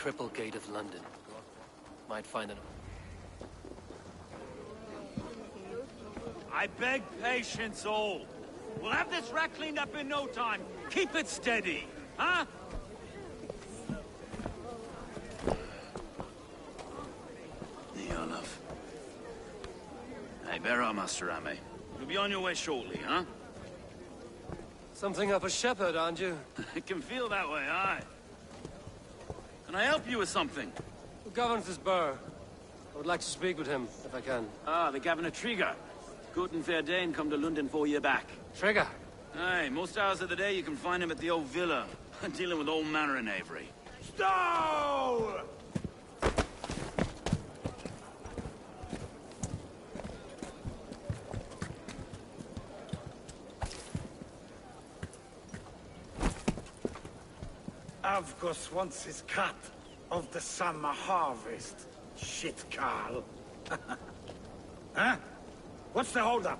Cripplegate of London. Might find it. I beg patience, all. We'll have this rat cleaned up in no time. Keep it steady, huh? Here, love. Hey, bear up, Master Ame. You'll be on your way shortly, huh? Something of a shepherd, aren't you? It can feel that way, aye. Can I help you with something? Who governs this burgh? I would like to speak with him, if I can. Ah, the Governor Trigger. Good and fair Dane come to London 4 year back. Trigger? Aye, most hours of the day you can find him at the old villa, dealing with all manner in Avery. Stow! Avgos wants his cut of the summer harvest. Shit, Carl. Huh? What's the holdup?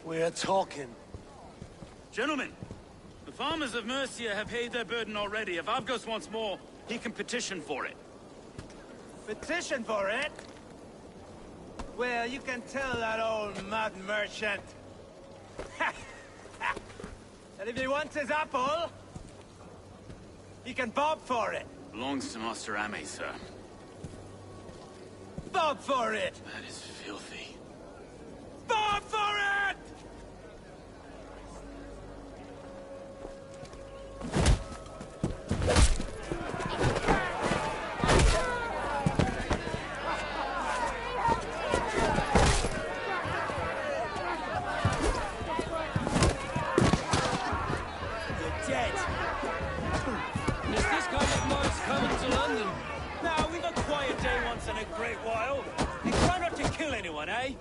We're talking. Gentlemen, the farmers of Mercia have paid their burden already. If Avgos wants more, he can petition for it. Petition for it? Well, you can tell that old mud merchant. And if he wants his apple, he can bob for it. Belongs to Master Ame, sir. Bob for it! That is filthy. Bob for it! In a great while. And try not to kill anyone, eh?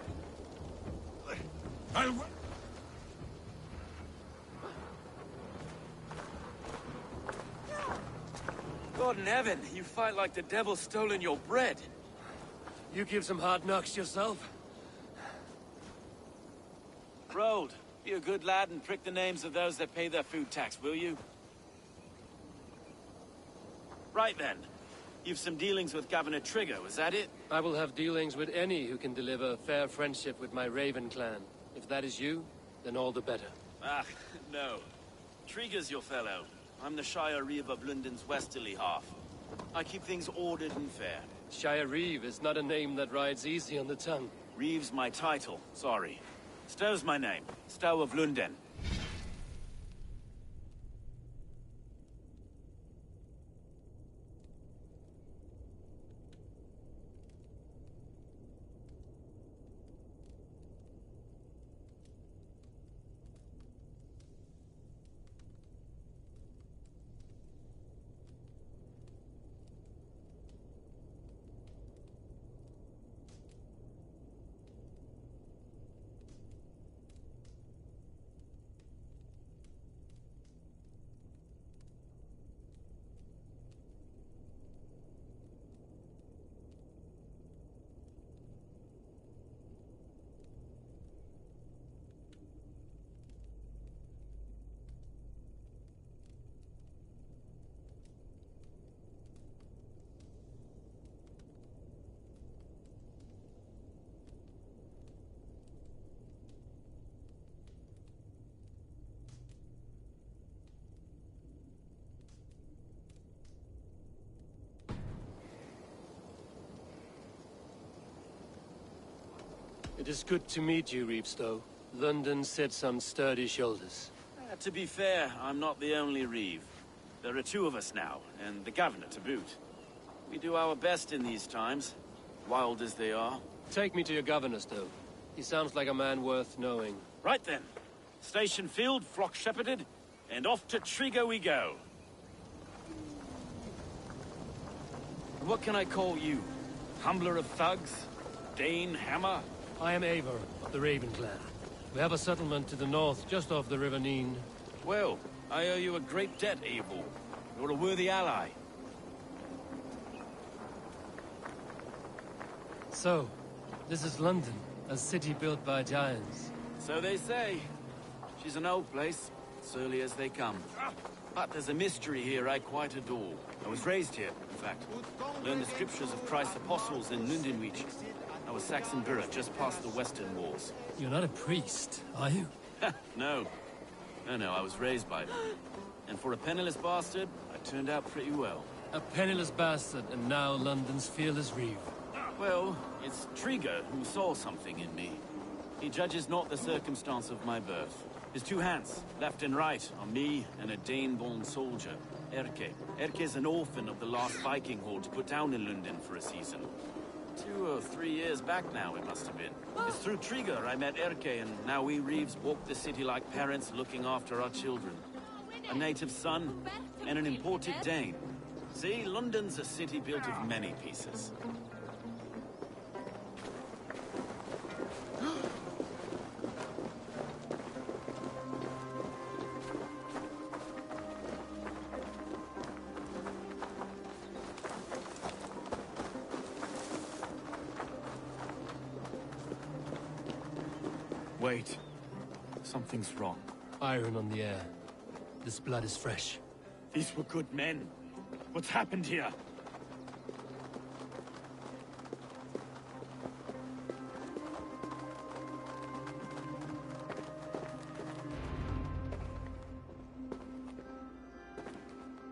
God in heaven, you fight like the devil stolen your bread. You give some hard knocks yourself? Rold, be a good lad and prick the names of those that pay their food tax, will you? Right then. You've some dealings with Governor Trigger, was that it? I will have dealings with any who can deliver fair friendship with my Raven clan. If that is you, then all the better. Ah, no. Trigger's your fellow. I'm the Shire Reeve of London's westerly half. I keep things ordered and fair. Shire Reeve is not a name that rides easy on the tongue. Reeve's my title, sorry. Stow's my name. Stow of London. It is good to meet you, Reevestow. London sits on sturdy shoulders. To be fair, I'm not the only Reeve. There are two of us now, and the Governor to boot. We do our best in these times, wild as they are. Take me to your governor, Stow. He sounds like a man worth knowing. Right then. Station filled, flock shepherded, and off to Trigger we go. What can I call you? Humbler of thugs? Dane Hammer? I am Eivor, of the Raven clan. We have a settlement to the north, just off the River Neen. Well, I owe you a great debt, Eivor. You're a worthy ally. So, this is London, a city built by giants. So they say. She's an old place. slowly as they come. But there's a mystery here I quite adore. I was raised here, in fact. Learned the scriptures of Christ's apostles in Lundenwich. I was Saxon Borough just past the western walls. You're not a priest, are you? No. No, I was raised by them. And for a penniless bastard, I turned out pretty well. A penniless bastard, and now London's fearless reeve. Well, it's Trigger who saw something in me. He judges not the circumstance of my birth. His two hands, left and right, are me and a Dane-born soldier, Erke. Erke's an orphan of the last Viking horde put down in London for a season. 2 or 3 years back now, it must have been. It's through Trigger I met Erke, and now we Reeves walk the city like parents looking after our children. A native son, and an imported Dane. See, London's a city built of many pieces. Wait. Something's wrong. Iron on the air. This blood is fresh. These were good men. What's happened here?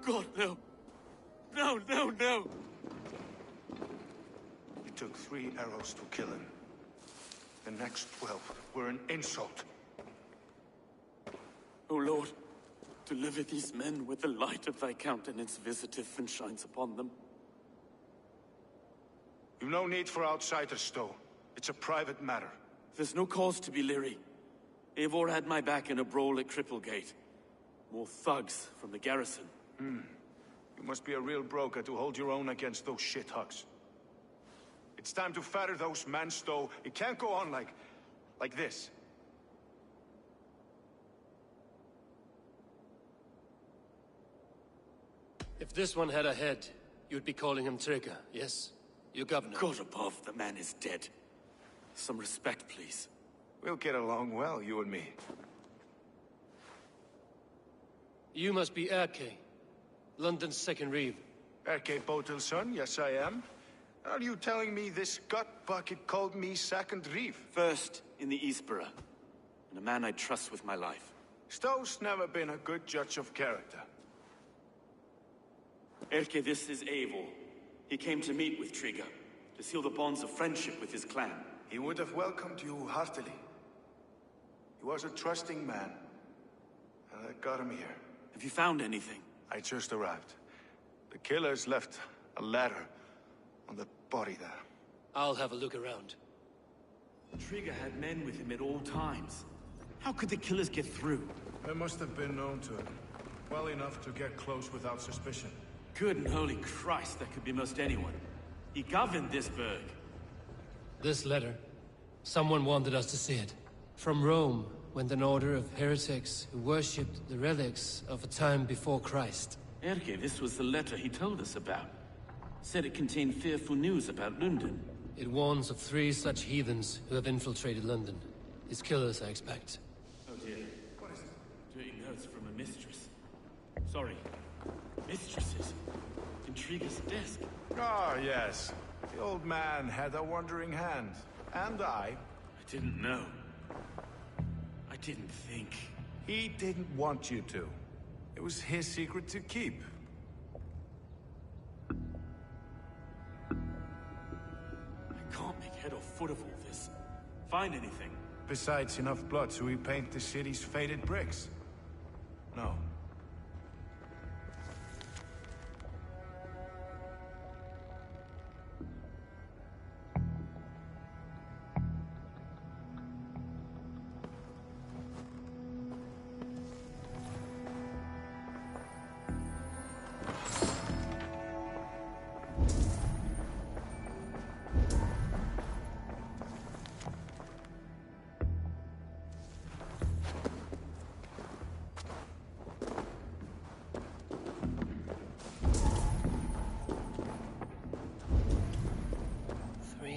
God, no. No. It took 3 arrows to kill him. The next 12 were an insult. O Lord, deliver these men with the light of thy countenance visiteth and shines upon them. You've no need for outsiders, Stowe. It's a private matter. There's no cause to be leery. Eivor had my back in a brawl at Cripplegate. More thugs from the garrison. You must be a real broker to hold your own against those shithugs. It's time to fetter those men, Stowe. It can't go on like this. If this one had a head, you'd be calling him Trigger, yes? Your governor. God above, the man is dead. Some respect, please. We'll get along well, you and me. You must be Erke, London's second reeve. Erke Botel's son, yes I am. Are you telling me this gut bucket called me second reeve? First in the Eastborough, and a man I trust with my life. Stowe's never been a good judge of character. Erke, this is Eivor. He came to meet with Trigger, to seal the bonds of friendship with his clan. He would have welcomed you heartily. He was a trusting man, and I got him here. Have you found anything? I just arrived. The killers left a letter on the body there. I'll have a look around. Trigger had men with him at all times. How could the killers get through? They must have been known to him. Well enough to get close without suspicion. Good and holy Christ, that could be most anyone. He governed this burg. This letter. Someone wanted us to see it. From Rome went an order of heretics who worshipped the relics of a time before Christ. Erke, this was the letter he told us about. Said it contained fearful news about London. It warns of 3 such heathens who have infiltrated London. His killers, I expect. Oh dear. What is it? Dirty notes from a mistress. Sorry. Mistresses? In Trigger's desk. Ah, yes. The old man had a wandering hand. And I didn't know. I didn't think. He didn't want you to. It was his secret to keep. I can't make head or foot of all this. Find anything. Besides enough blood to repaint the city's faded bricks. No.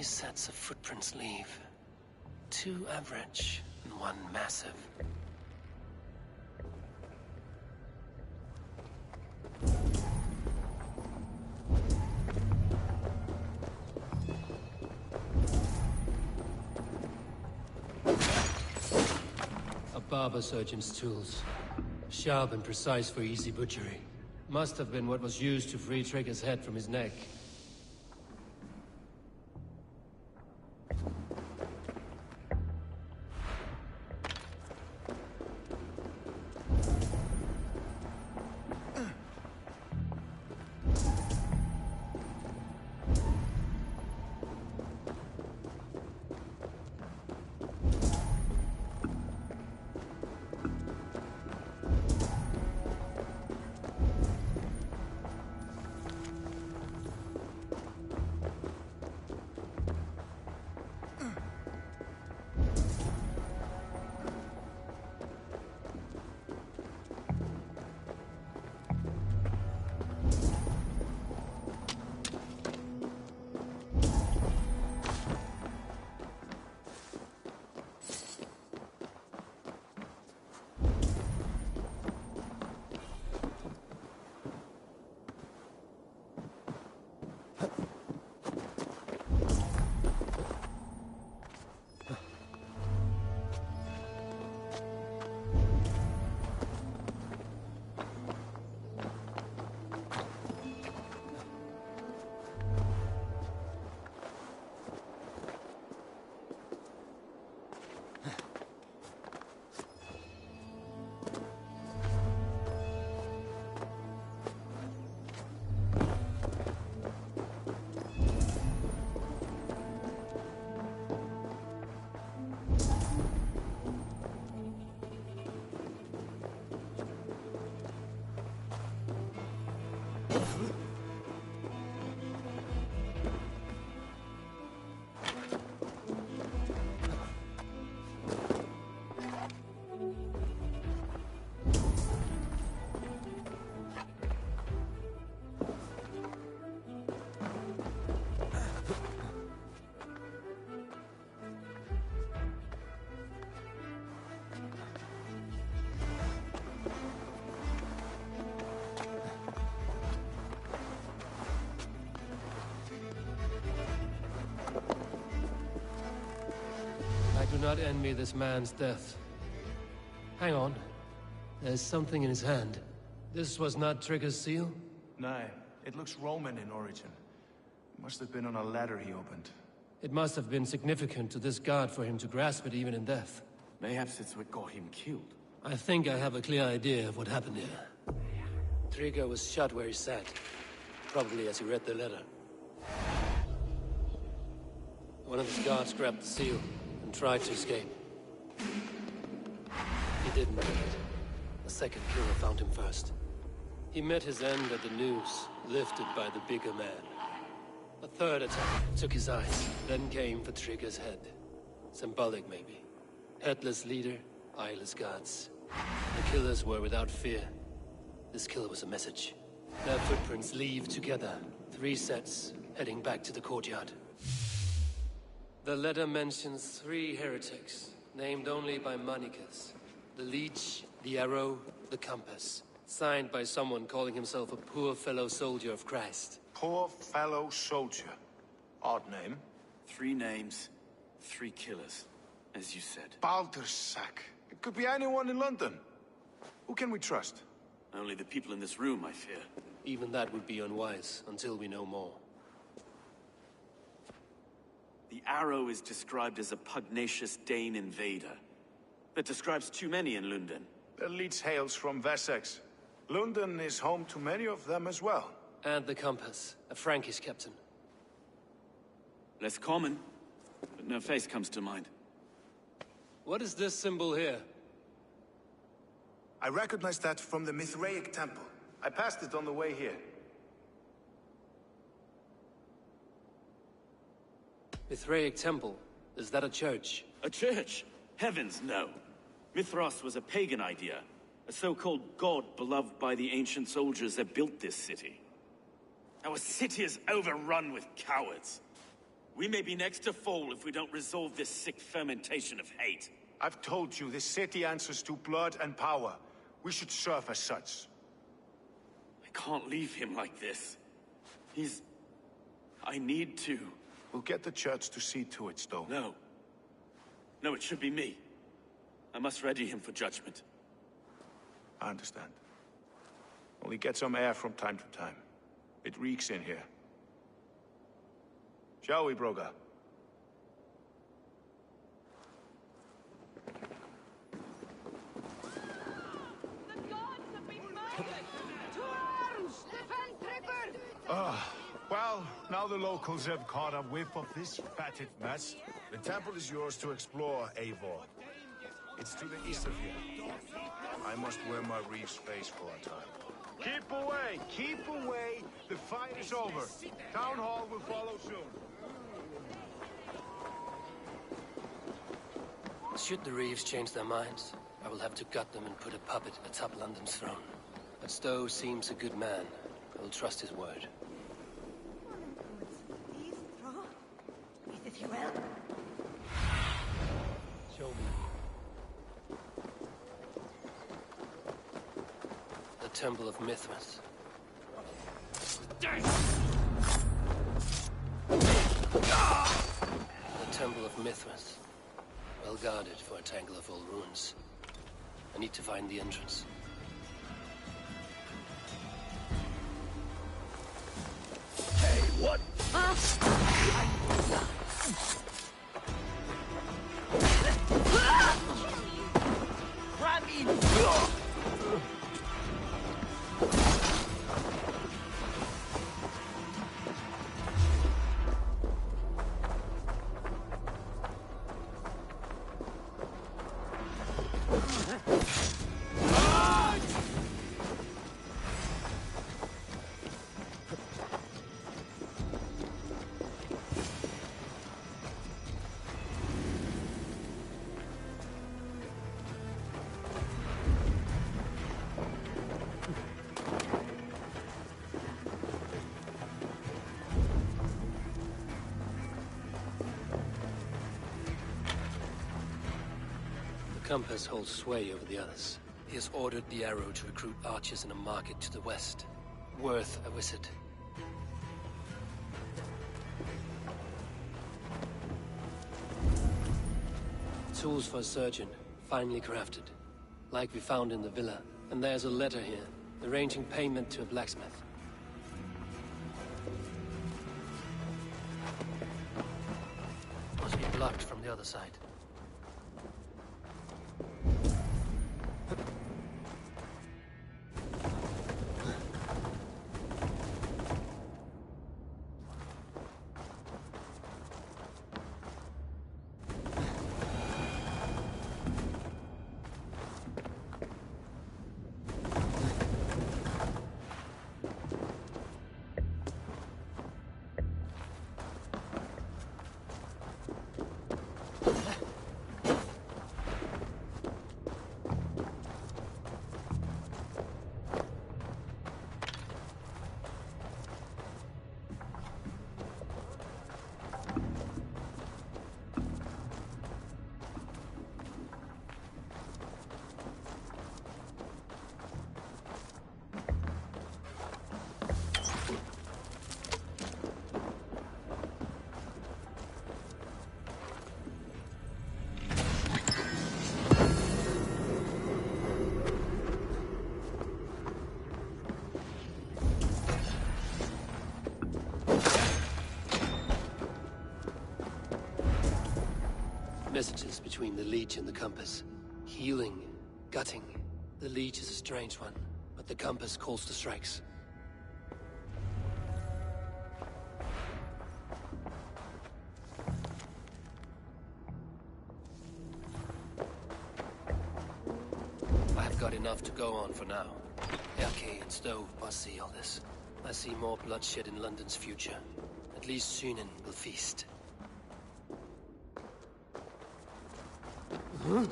Sets of footprints leave. 2 average and 1 massive. barber surgeon's tools. Sharp and precise for easy butchery. Must have been what was used to free Trigger's head from his neck. I do not envy this man's death. Hang on. There's something in his hand. This was not Trigger's seal? No, it looks Roman in origin. Must have been on a ladder he opened. It must have been significant to this god for him to grasp it even in death. Mayhaps it's what got him killed. I think I have a clear idea of what happened here. Trigger was shot where he sat. Probably as he read the letter. One of his guards grabbed the seal and tried to escape. He didn't make it. A second killer found him first. He met his end at the noose, lifted by the bigger man. A third attack took his eyes, then came for Trigger's head. Symbolic, maybe. Headless leader, eyeless guards. The killers were without fear. This kill was a message. Their footprints leave together. 3 sets, heading back to the courtyard. The letter mentions 3 heretics, named only by Manicus. The Leech, the Arrow, the Compass. Signed by someone calling himself a poor fellow soldier of Christ. Poor fellow soldier. Odd name. 3 names, 3 killers, as you said. Baldersack. It could be anyone in London. Who can we trust? Only the people in this room, I fear. Even that would be unwise, until we know more. The Arrow is described as a pugnacious Dane invader. That describes too many in London. The Leech hails from Wessex. London is home to many of them as well. And the Compass, a Frankish captain. Less common, but no face comes to mind. What is this symbol here? I recognize that from the Mithraic temple. I passed it on the way here. Mithraic temple? Is that a church? A church? Heavens, no. Mithras was a pagan idea. A so-called god beloved by the ancient soldiers that built this city. Our city is overrun with cowards. We may be next to fall if we don't resolve this sick fermentation of hate. I've told you, this city answers to blood and power. We should serve as such. I can't leave him like this. I need to. We'll get the church to see to it, Stowe. No. No, it should be me. I must ready him for judgment. I understand. Only get some air from time to time. It reeks in here. Shall we, Broga? Well, now the locals have caught a whiff of this fatted mess. The temple is yours to explore, Eivor. It's to the east of here. I must wear my reef's face for a time. Keep away! Keep away! The fight is over. Town Hall will follow soon. Should the Reeves change their minds, I will have to gut them and put a puppet atop London's throne. But Stowe seems a good man. I will trust his word. Show me. The Temple of Mithras. The Temple of Mithras. Well guarded for a tangle of old ruins. I need to find the entrance. Hey, what? The compass holds sway over the others. He has ordered the arrow to recruit archers in a market to the west. Worth a visit. Tools for a surgeon, finely crafted. Like we found in the villa. And there's a letter here, arranging payment to a blacksmith. Must be blocked from the other side. Messages between the Leech and the Compass. Healing, gutting. The Leech is a strange one, but the Compass calls to strikes. I have got enough to go on for now. Erke and Stowe must see all this. I see more bloodshed in London's future. At least Sunan will feast. Huh?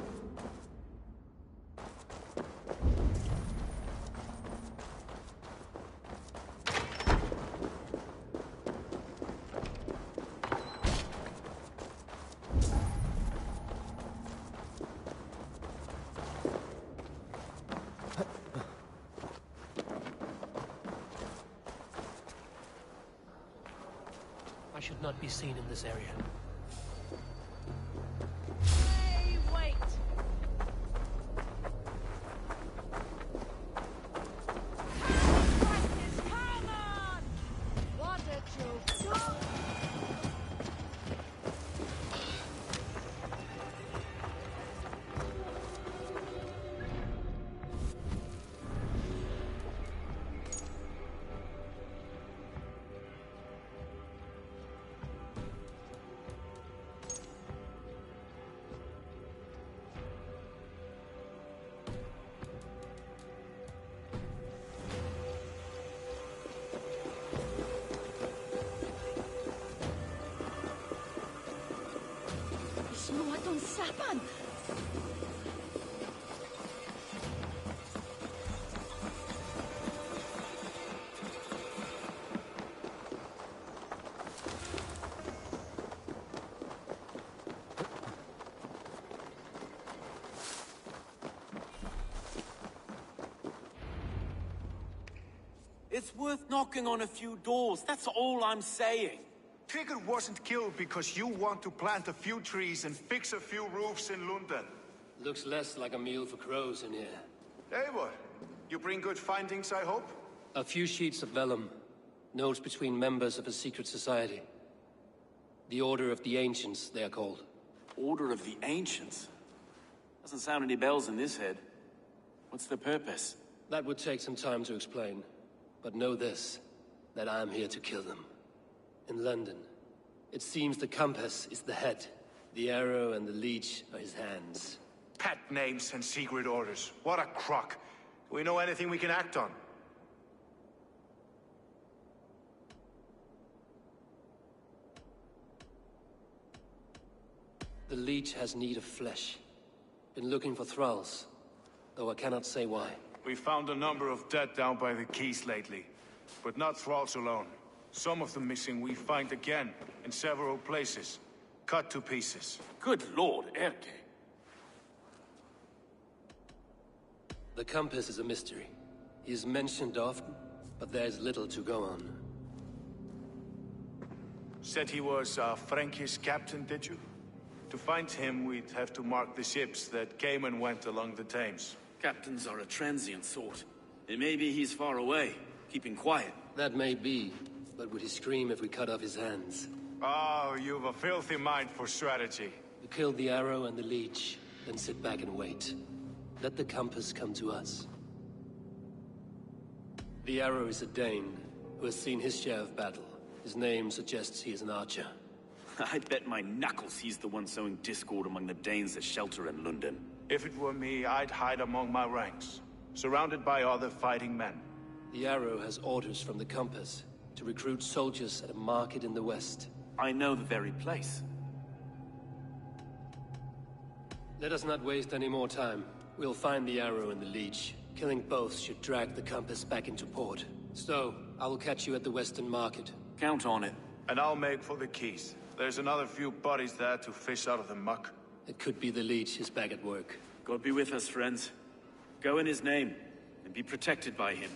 I should not be seen in this area. Hey, wait! Semua tong sapan. It's worth knocking on a few doors, that's all I'm saying. Trigger wasn't killed because you want to plant a few trees and fix a few roofs in London. Looks less like a meal for crows in here. Eivor, you bring good findings, I hope? A few sheets of vellum. Notes between members of a secret society. The Order of the Ancients, they are called. Order of the Ancients? Doesn't sound any bells in this head. What's the purpose? That would take some time to explain. But know this, that I'm here to kill them. In London, it seems the compass is the head. The arrow and the leech are his hands. Pet names and secret orders. What a crock. Do we know anything we can act on? The leech has need of flesh. Been looking for thralls, though I cannot say why. We found a number of dead down by the quays lately. But not thralls alone. Some of the missing we find again, in several places. Cut to pieces. Good lord, Erke. The compass is a mystery. He is mentioned often, but there is little to go on. Said he was a Frankish captain, did you? To find him, we'd have to mark the ships that came and went along the Thames. Captains are a transient sort. It may be he's far away, keeping quiet. That may be, but would he scream if we cut off his hands? Oh, you've a filthy mind for strategy. We kill the arrow and the leech, then sit back and wait. Let the compass come to us. The arrow is a Dane, who has seen his share of battle. His name suggests he is an archer. I bet my knuckles he's the one sowing discord among the Danes that shelter in London. If it were me, I'd hide among my ranks, surrounded by other fighting men. The arrow has orders from the compass to recruit soldiers at a market in the west. I know the very place. Let us not waste any more time. We'll find the arrow and the leech. Killing both should drag the compass back into port. So, I will catch you at the western market. Count on it. And I'll make for the quays. There's another few bodies there to fish out of the muck. It could be the leech is back at work. God be with us, friends. Go in his name, and be protected by him.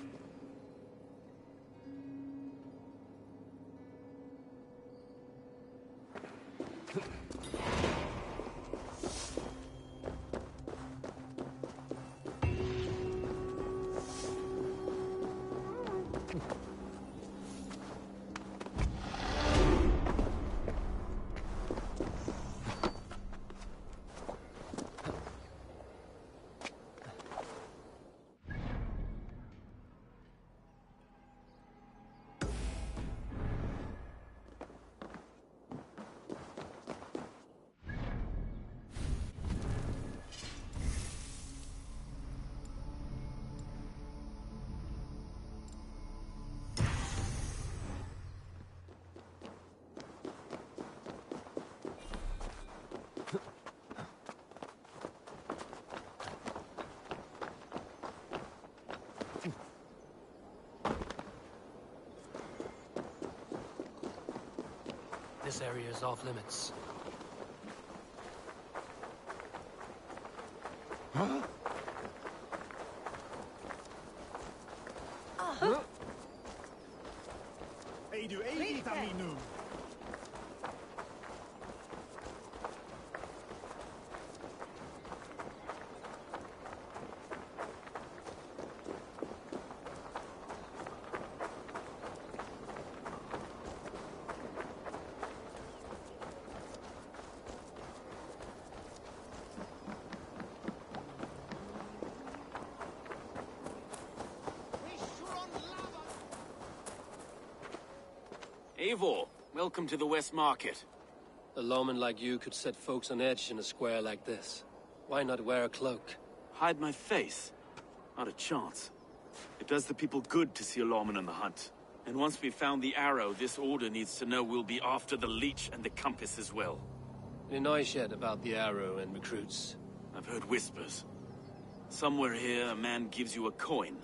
This area is off limits. Huh? Eivor, welcome to the West Market. A lawman like you could set folks on edge in a square like this. Why not wear a cloak? Hide my face? Not a chance. It does the people good to see a lawman on the hunt. And once we've found the arrow, this order needs to know we'll be after the leech and the compass as well. Any noise yet about the arrow and recruits? I've heard whispers. Somewhere here, a man gives you a coin,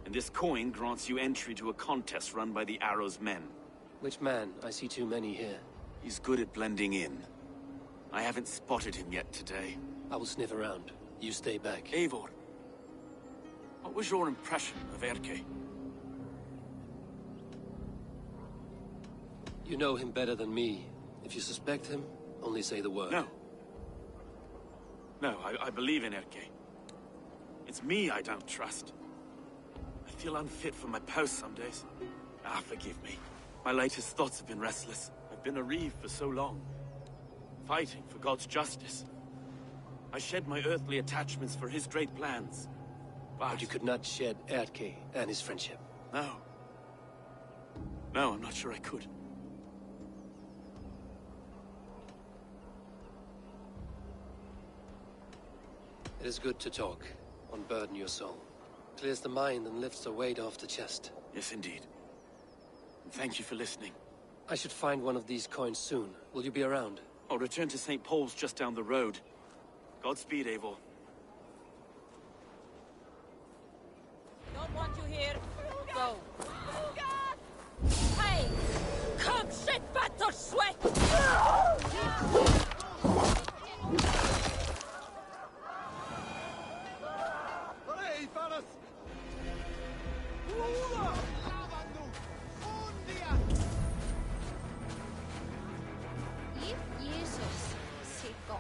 and this coin grants you entry to a contest run by the Arrow's men. Which man? I see too many here. He's good at blending in. I haven't spotted him yet today. I will sniff around. You stay back. Eivor, what was your impression of Erke? You know him better than me. If you suspect him, only say the word. No. No, I believe in Erke. It's me I don't trust. I feel unfit for my post some days. Ah, forgive me. My latest thoughts have been restless. I've been a reeve for so long. Fighting for God's justice. I shed my earthly attachments for his great plans. But you could not shed Erke and his friendship. No. No, I'm not sure I could. It is good to talk. Unburden your soul. Clears the mind and lifts the weight off the chest. Yes, indeed. And thank you for listening. I should find one of these coins soon. Will you be around? I'll return to St. Paul's just down the road. Godspeed, Eivor. Don't want you here. Go. Hey! Come shit, batter sweat! Hey, fellas! Jesus, say God.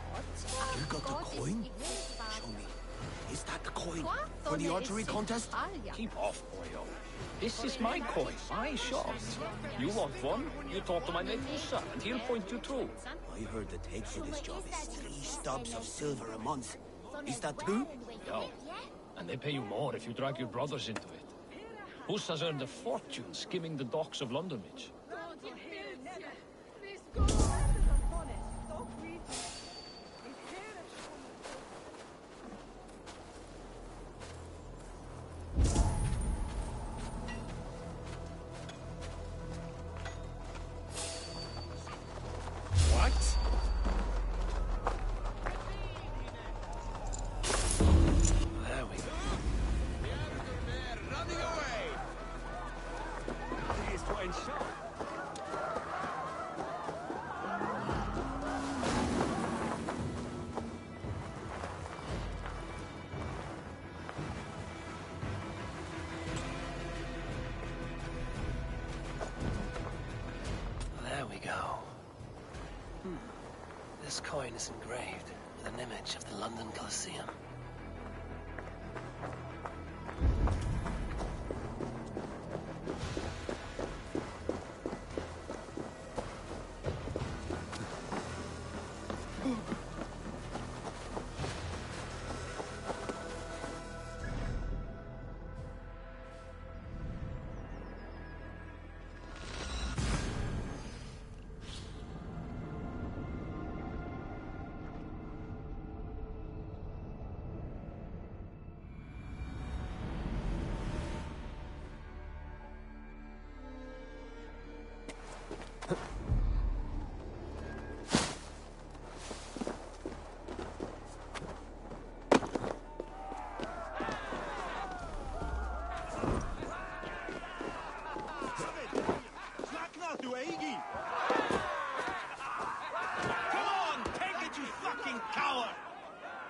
You got the coin? Show me. Is that the coin for the archery contest? Keep off, boyo. This is my coin, my shot. You want one? You talk to my mate Musa, and he'll point you through. I heard the take for this job is 3 stubs of silver a month. Is that true? Yo, and they pay you more if you drag your brothers into it. Musa's earned a fortune skimming the docks of London Beach. There we go. There we go. This coin is engraved with an image of the London Colosseum.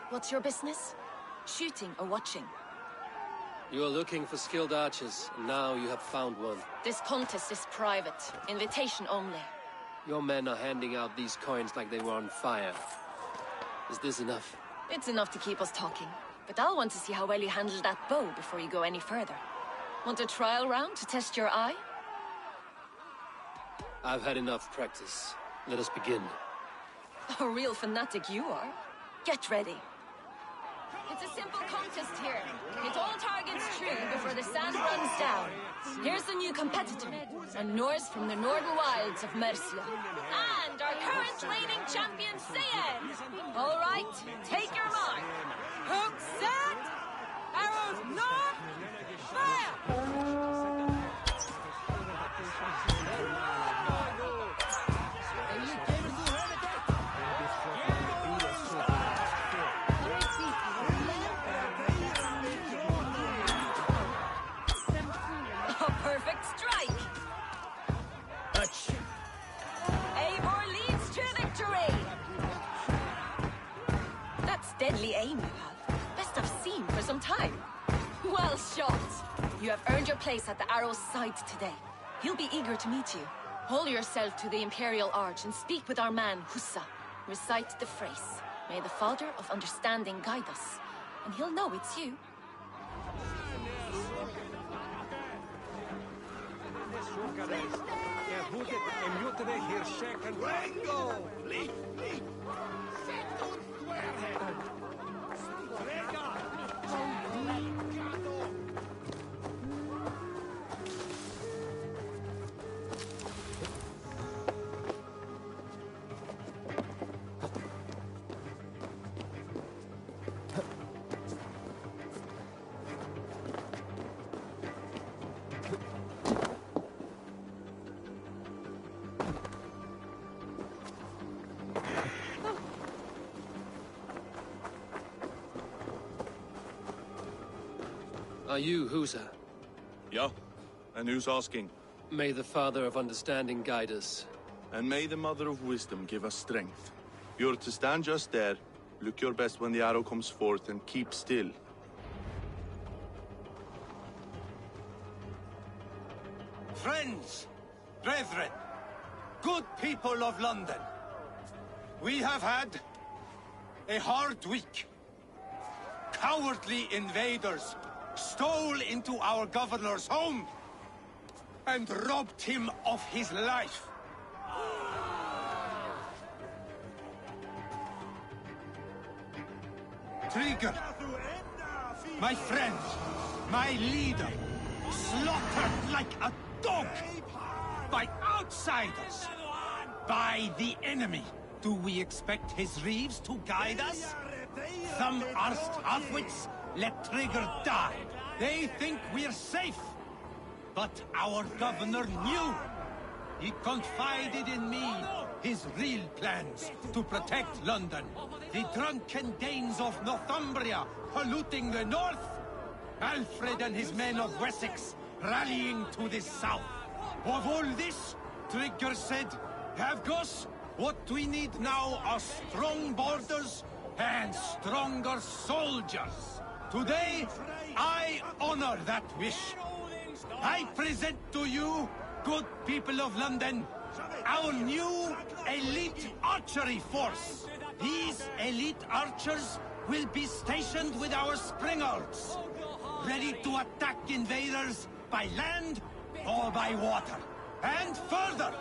What's your business? Shooting or watching? You are looking for skilled archers, and now you have found one. This contest is private. Invitation only. Your men are handing out these coins like they were on fire. Is this enough? It's enough to keep us talking. But I'll want to see how well you handle that bow before you go any further. Want a trial round to test your eye? I've had enough practice. Let us begin. A real fanatic you are. Get ready. It's a simple contest here. Hit all targets true before the sand runs down. Here's the new competitor, a Norse from the northern wilds of Mercia. And our current reigning champion, Sayen! All right, take your mark. Hook set! Arrows north! Fire! Yeah! deadly aim you have. Best I've seen for some time. Well shot! You have earned your place at the Arrow's side today. He'll be eager to meet you. Hold yourself to the Imperial Arch and speak with our man, Hussa. Recite the phrase. May the Father of Understanding guide us. And he'll know it's you. Are you Husa? Yeah, and who's asking? May the Father of Understanding guide us. And may the Mother of Wisdom give us strength. You're to stand just there, look your best when the arrow comes forth, and keep still. Friends, brethren, good people of London, we have had a hard week. Cowardly invaders stole into our governor's home and robbed him of his life. Trigger, my friend, my leader, slaughtered like a dog by outsiders, by the enemy. Do we expect his reeves to guide us? Some arsed halfwits let Trigger die. They think we're safe. But our governor knew. He confided in me his real plans to protect London. The drunken Danes of Northumbria polluting the north. Alfred and his men of Wessex rallying to the south. Of all this, Trigger said, Havgos, what we need now are strong borders and stronger soldiers. Today, I honor that wish. I present to you, good people of London, our new elite archery force. These elite archers will be stationed with our springards, ready to attack invaders by land or by water. And further,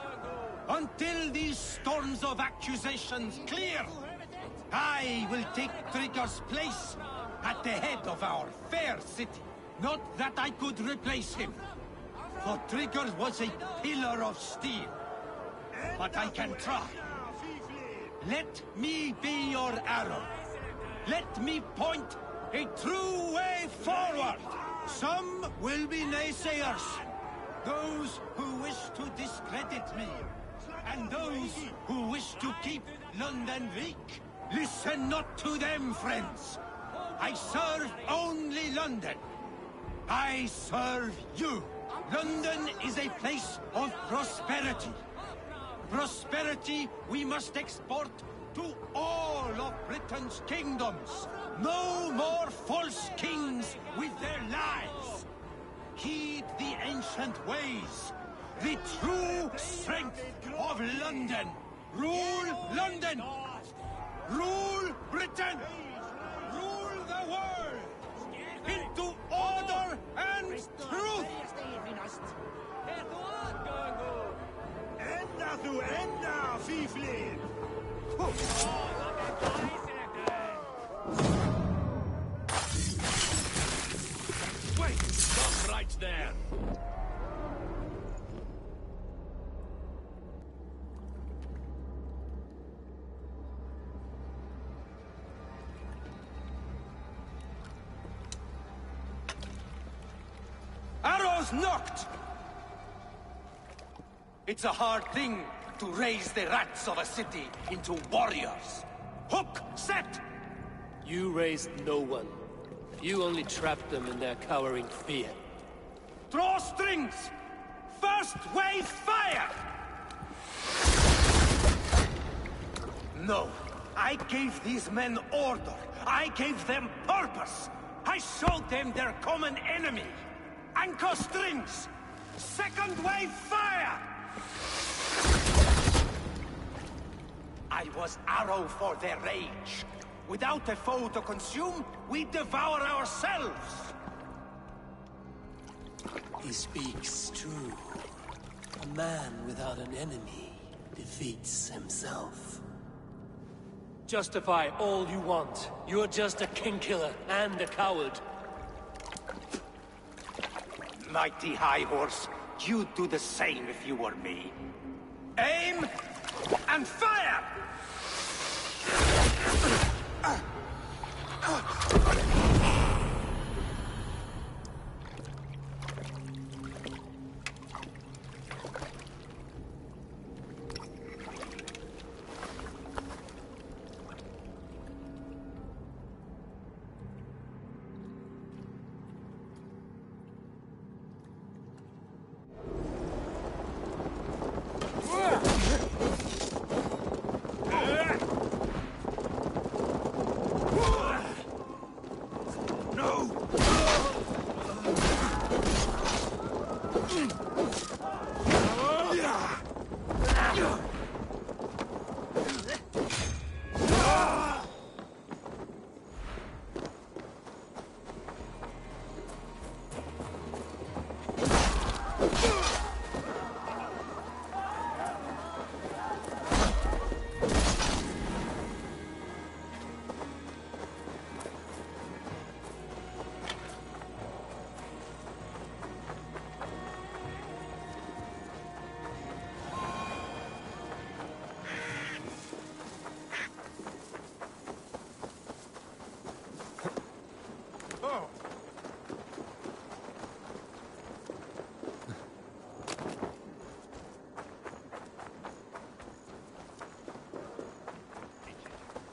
until these storms of accusations clear, I will take Trigger's place at the head of our fair city. Not that I could replace him, for Trigger was a pillar of steel. But I can try. Let me be your arrow. Let me point a true way forward. Some will be naysayers, those who wish to discredit me, and those who wish to keep London weak. Listen not to them, friends. I serve only London. I serve you. London is a place of prosperity. Prosperity we must export to all of Britain's kingdoms. No more false kings with their lies. Heed the ancient ways. The true strength of London. Rule London. Rule Britain. Rule the world. Into order and truth. Enda þú enda, fíflin! Wait! Stop right there! Arrows knocked! It's a hard thing to raise the rats of a city into warriors. Hook, set! You raised no one. You only trapped them in their cowering fear. Draw strings! First wave fire! No. I gave these men order. I gave them purpose. I showed them their common enemy. Anchor strings! Second wave fire! I was arrow for their rage. Without a foe to consume, we devour ourselves! He speaks true. A man without an enemy defeats himself. Justify all you want. You're just a king-killer and a coward. Mighty High Horse, you'd do the same if you were me. Aim and fire!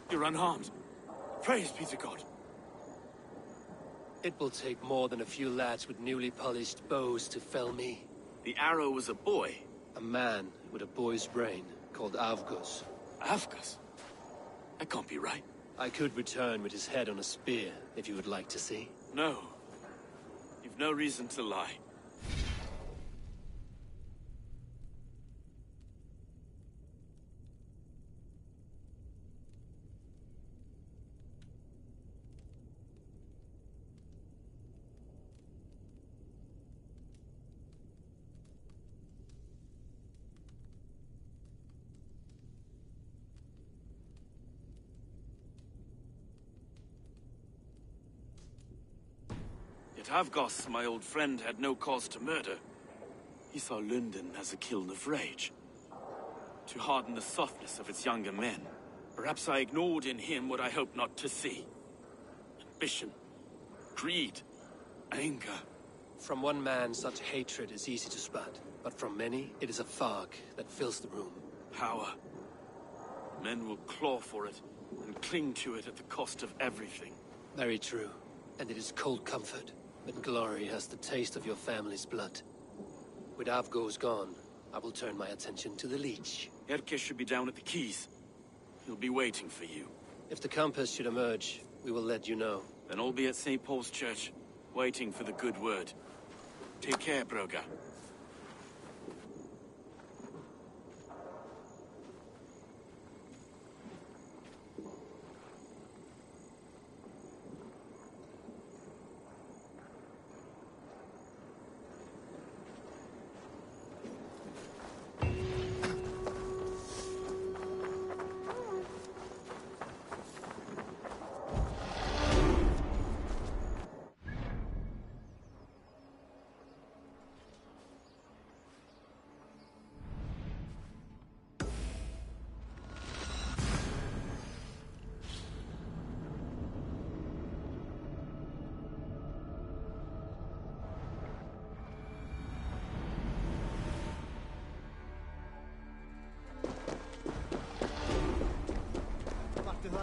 You're unharmed. Praise be to God. It will take more than a few lads with newly polished bows to fell me. The arrow was a boy. A man with a boy's brain, called Avgus. Avgus? That can't be right. I could return with his head on a spear, if you would like to see. No. You've no reason to lie. Yet Avgos, my old friend, had no cause to murder. He saw London as a kiln of rage, to harden the softness of its younger men. Perhaps I ignored in him what I hoped not to see. Ambition, greed, anger. From one man, such hatred is easy to spot, but from many, it is a fog that fills the room. Power. Men will claw for it, and cling to it at the cost of everything. Very true. And it is cold comfort, when glory has the taste of your family's blood. With Avgo's gone, I will turn my attention to the Leech. Erke should be down at the quays. He'll be waiting for you. If the compass should emerge, we will let you know. Then I'll be at St. Paul's Church, waiting for the good word. Take care, Broga.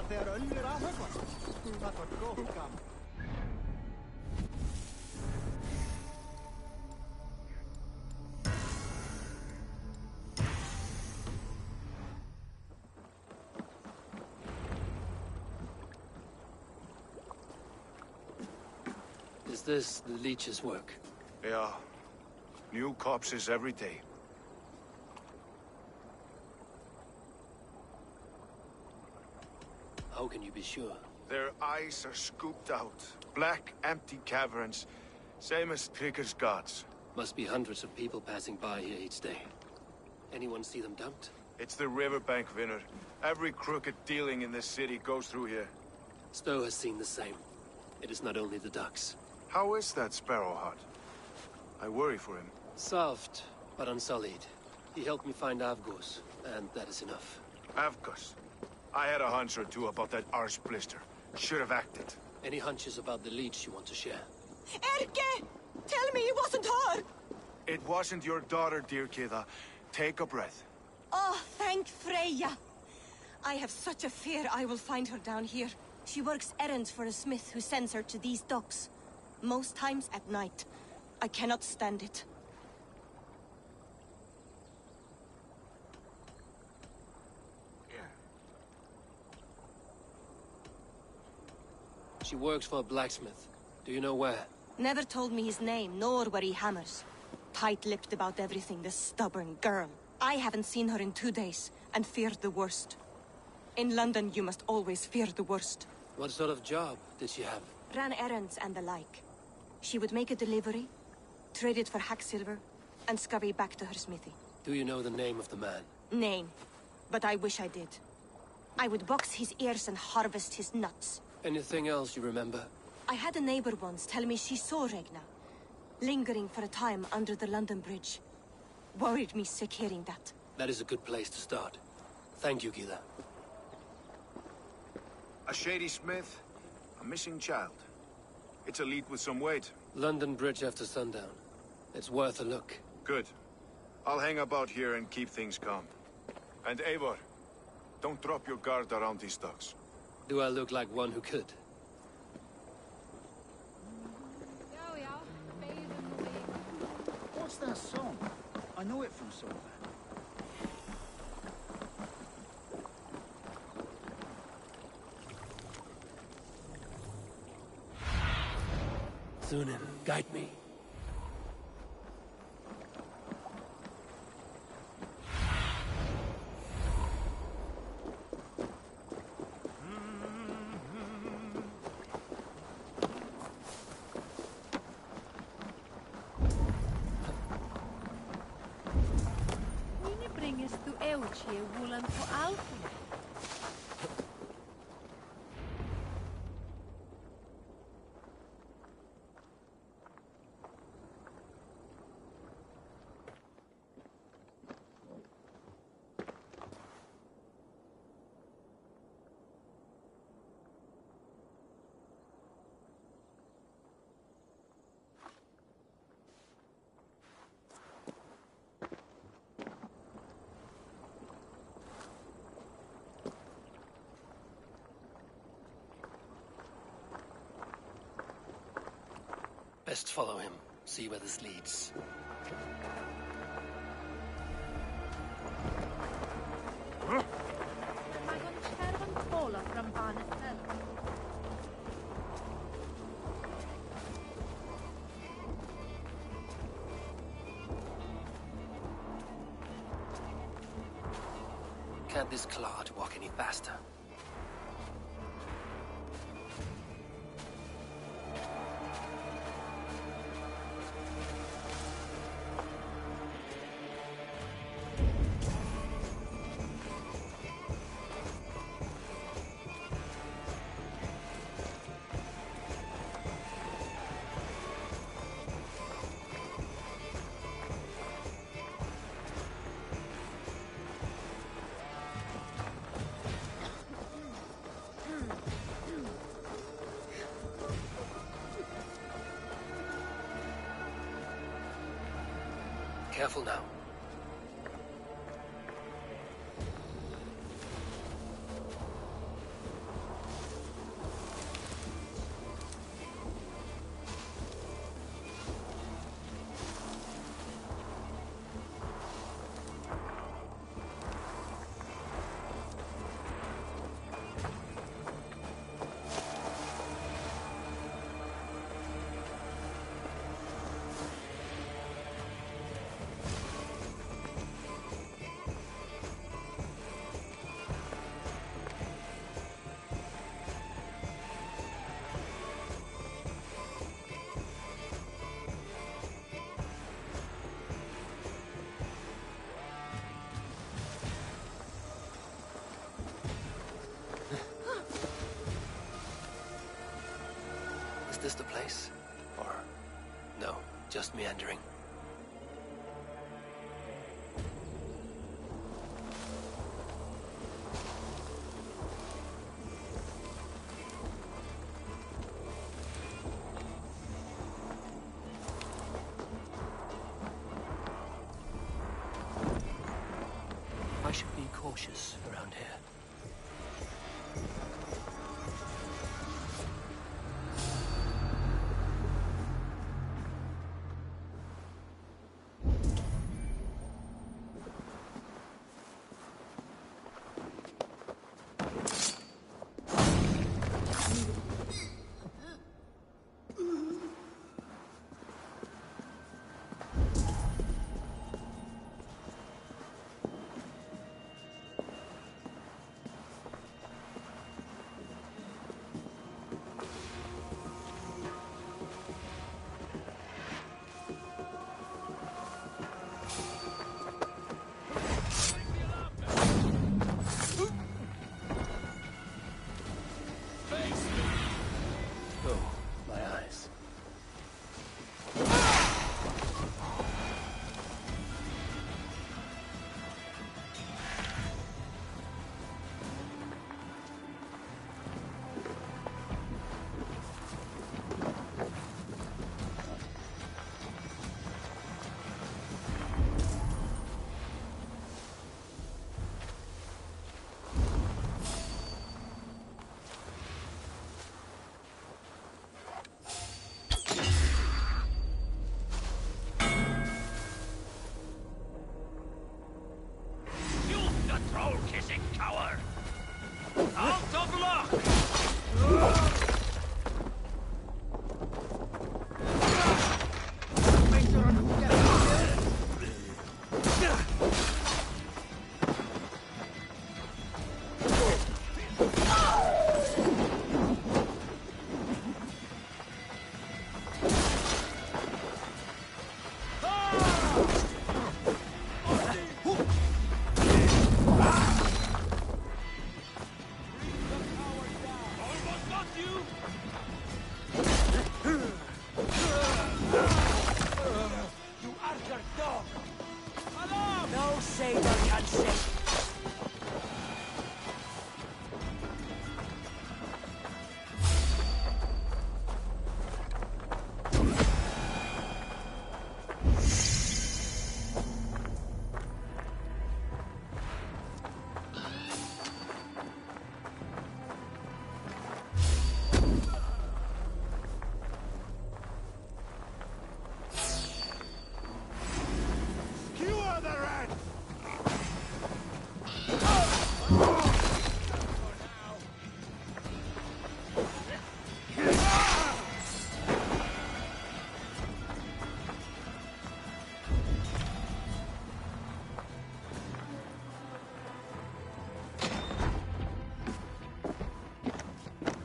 Þegar önnur aðhöggvast. Það var góð gaman. Is this the leech's work? Yeah. New corpses every day. How can you be sure? Their eyes are scooped out. Black, empty caverns. Same as Trigger's gods. Must be hundreds of people passing by here each day. Anyone see them dumped? It's the riverbank, Vinner. Every crooked dealing in this city goes through here. Stowe has seen the same. It is not only the ducks. How is that Sparrow hut? I worry for him. Soft, but unsullied. He helped me find Avgos, and that is enough. Avgos. I had a hunch or two about that arse blister. Should have acted. Any hunches about the leech you want to share? Erke! Tell me it wasn't her! It wasn't your daughter, dear Kida. Take a breath. Oh, thank Freya. I have such a fear I will find her down here. She works errands for a smith who sends her to these docks. Most times at night. I cannot stand it. She works for a blacksmith. Do you know where? Never told me his name, nor where he hammers. Tight-lipped about everything, the stubborn girl. I haven't seen her in 2 days, and feared the worst. In London, you must always fear the worst. What sort of job did she have? Ran errands and the like. She would make a delivery, trade it for hack silver, and scurry back to her smithy. Do you know the name of the man? Name. But I wish I did. I would box his ears and harvest his nuts. Anything else you remember? I had a neighbor once tell me she saw Regna, lingering for a time under the London Bridge. Worried me sick hearing that. That is a good place to start. Thank you, Gila. A shady smith, a missing child. It's a lead with some weight. London Bridge after sundown. It's worth a look. Good. I'll hang about here and keep things calm. And Eivor, don't drop your guard around these docks. Do I look like one who could? What's that song? I know it from somewhere. Sunan, guide me. Best follow him. See where this leads. Can't this clod walk any faster? Careful now. Is this the place? Or... no, just meandering? I should be cautious around here.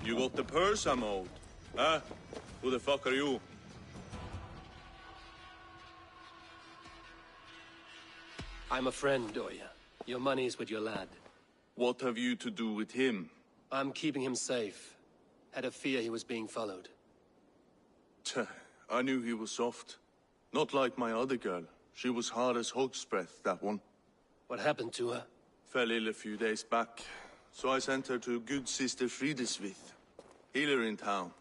You got the purse I'm owed? Huh? Who the fuck are you? I'm a friend, Oya. Your money's with your lad. What have you to do with him? I'm keeping him safe. Had a fear he was being followed. Tch, I knew he was soft. Not like my other girl. She was hard as hog's breath, that one. What happened to her? Fell ill a few days back. So I sent her to good Sister Frideswith. Healer in town.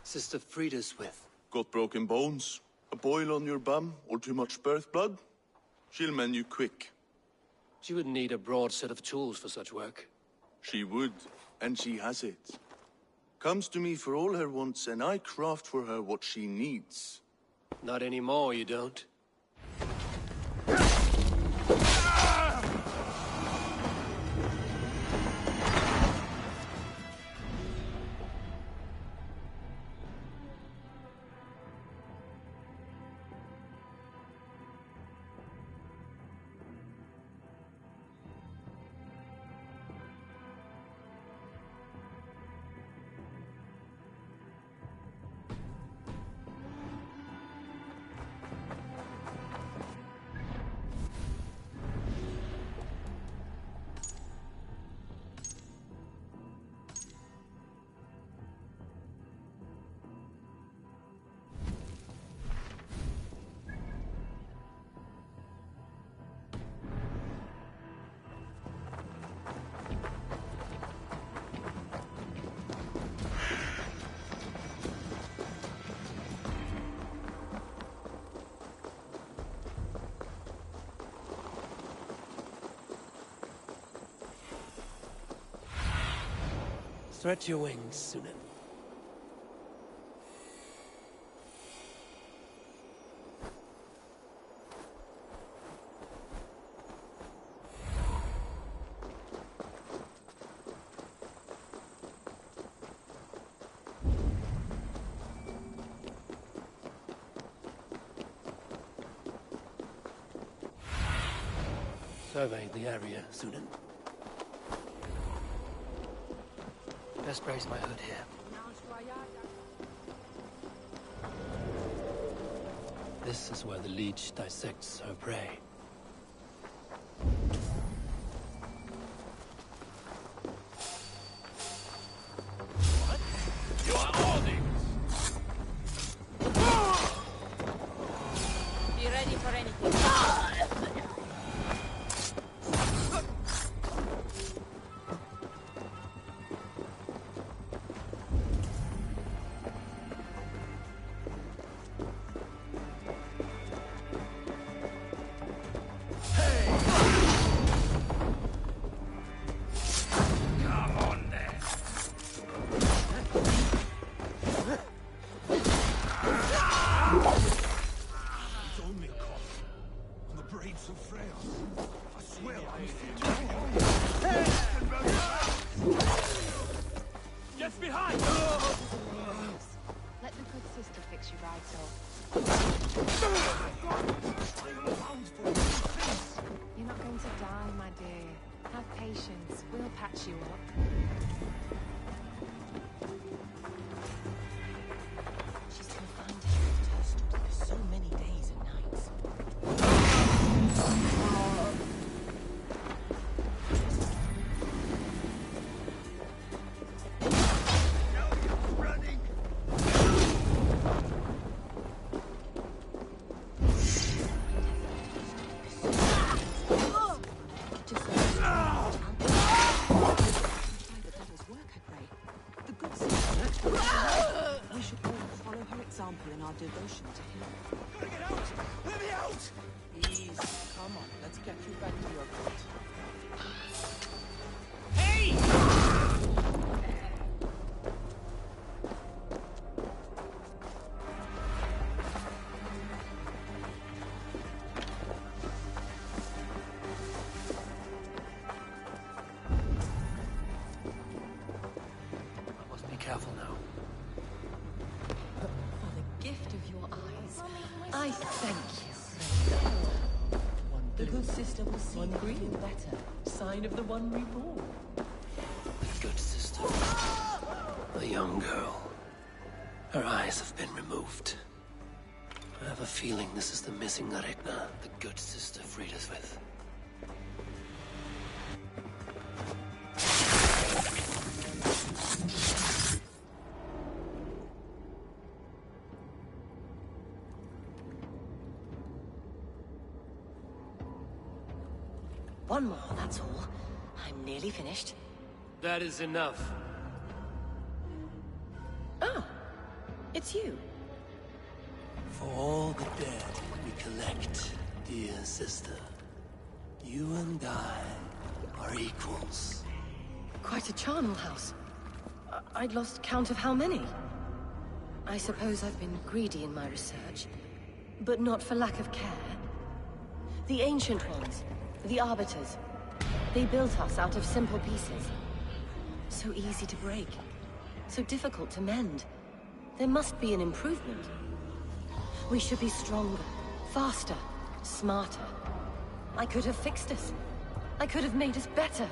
Sister Frideswith? Got broken bones, a boil on your bum, or too much birth blood? She'll mend you quick. She would need a broad set of tools for such work. She would, and she has it. Comes to me for all her wants, and I craft for her what she needs. Not anymore, you don't. Stretch your wings, Sunan. Survey the area, Sunan. Best raise my hood here. This is where the leech dissects her prey. What? You are orders! Be ready for anything. Get behind! Let the good sister fix your right soul. You're not going to die, my dear. Have patience. We'll patch you up. She's confined to her stood there so many days and nights. We should all follow her example in our devotion to him. Gotta get out! Let me out! Easy. Come on, let's get you back to your boat. Hey! I must be careful now. For the gift of your eyes, I thank you. The good sister will see one green better. Sign of the one reborn. The good sister. A young girl. Her eyes have been removed. I have a feeling this is the missing Regna the good sister freed us with. One more, that's all. I'm nearly finished. That is enough. Oh, it's you. For all the dead we collect, dear sister, you and I are equals. Quite a charnel house. I'd lost count of how many. I suppose I've been greedy in my research, but not for lack of care. The Ancient Ones, the Arbiters, they built us out of simple pieces. So easy to break, so difficult to mend. There must be an improvement. We should be stronger, faster, smarter. I could have fixed us. I could have made us better.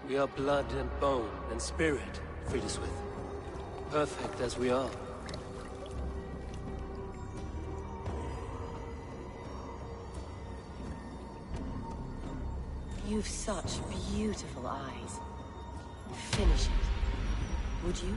We are blood and bone and spirit, freed us with. Perfect as we are. You've such beautiful eyes. Finish it. Would you?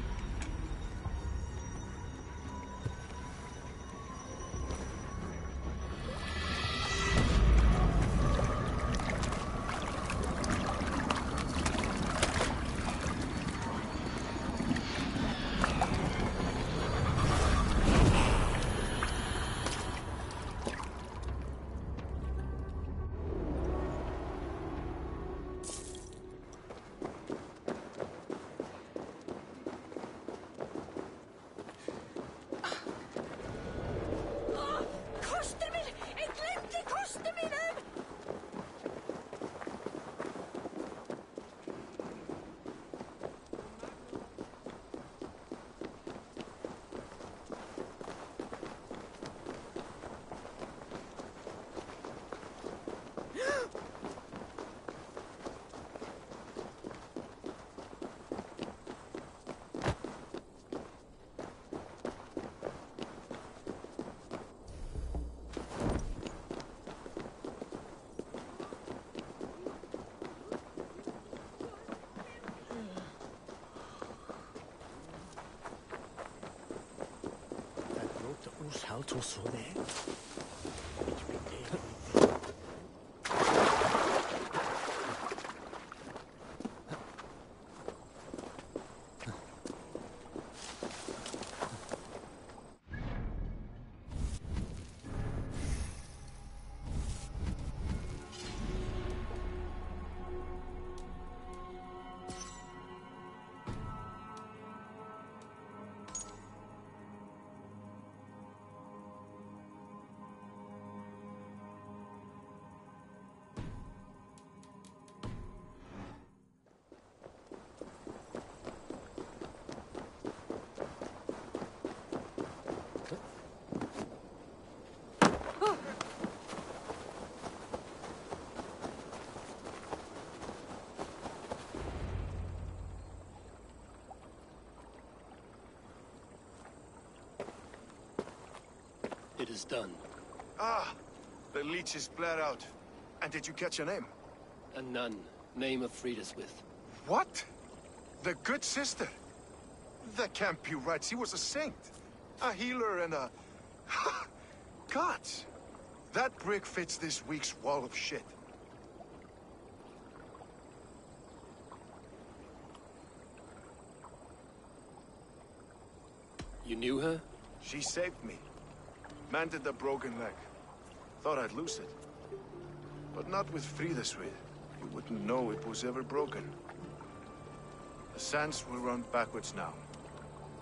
잘 줬어네. It is done. Ah, the leech is bled out. And did you catch a name? A nun. Name of Frida's with. What? The good sister? That can't be right. She was a saint. A healer and a... Gods! That brick fits this week's wall of shit. You knew her? She saved me. Mended the broken leg. Thought I'd lose it. But not with Frida's with. You wouldn't know it was ever broken. The sands will run backwards now.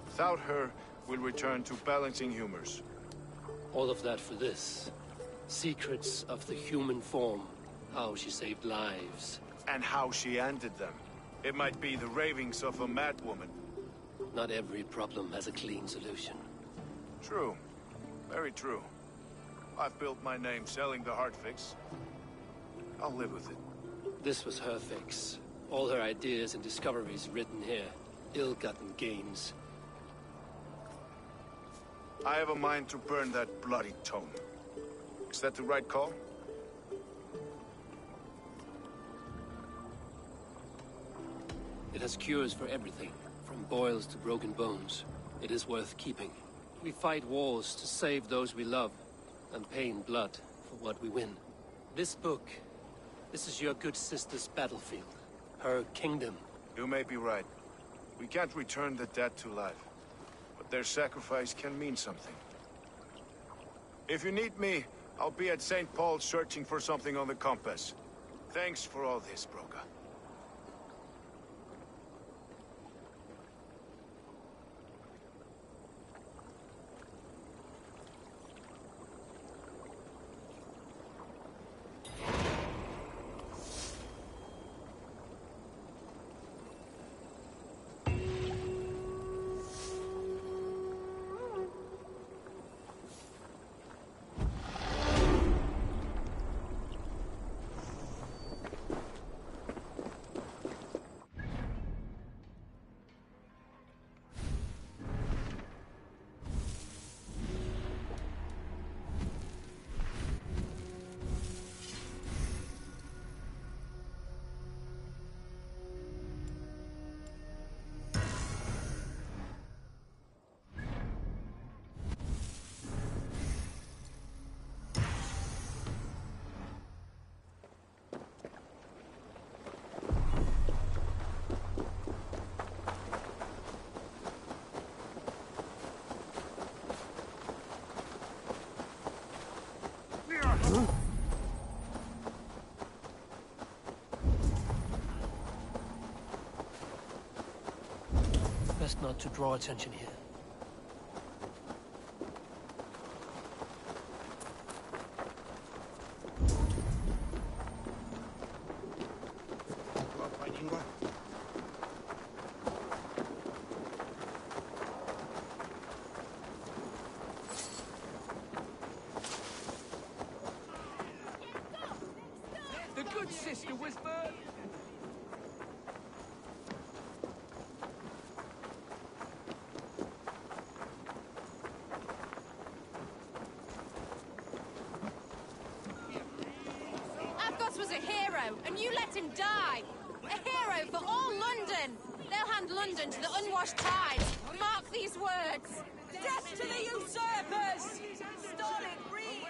Without her, we'll return to balancing humors. All of that for this. Secrets of the human form. How she saved lives. And how she ended them. It might be the ravings of a madwoman. Not every problem has a clean solution. True. Very true. I've built my name selling the heart fix. I'll live with it. This was her fix. All her ideas and discoveries written here. Ill-gotten gains. I have a mind to burn that bloody tome. Is that the right call? It has cures for everything, from boils to broken bones. It is worth keeping. We fight wars to save those we love, and pay in blood for what we win. This book, this is your good sister's battlefield. Her kingdom. You may be right. We can't return the dead to life. But their sacrifice can mean something. If you need me, I'll be at St. Paul's searching for something on the compass. Thanks for all this, Broga. Best not to draw attention here. The good sister was burned. Was a hero, and you let him die. A hero for all London. They'll hand London to the unwashed tide. Mark these words. Death to the usurpers! Stalin, breathe!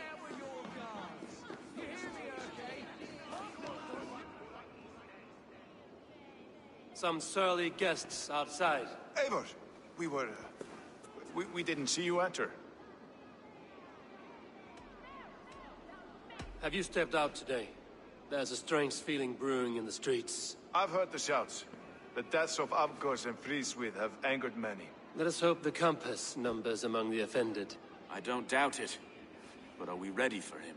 Some surly guests outside. Eivor, we didn't see you enter. Have you stepped out today? There's a strange feeling brewing in the streets. I've heard the shouts. The deaths of Avgos and Friswith have angered many. Let us hope the compass numbers among the offended. I don't doubt it. But are we ready for him?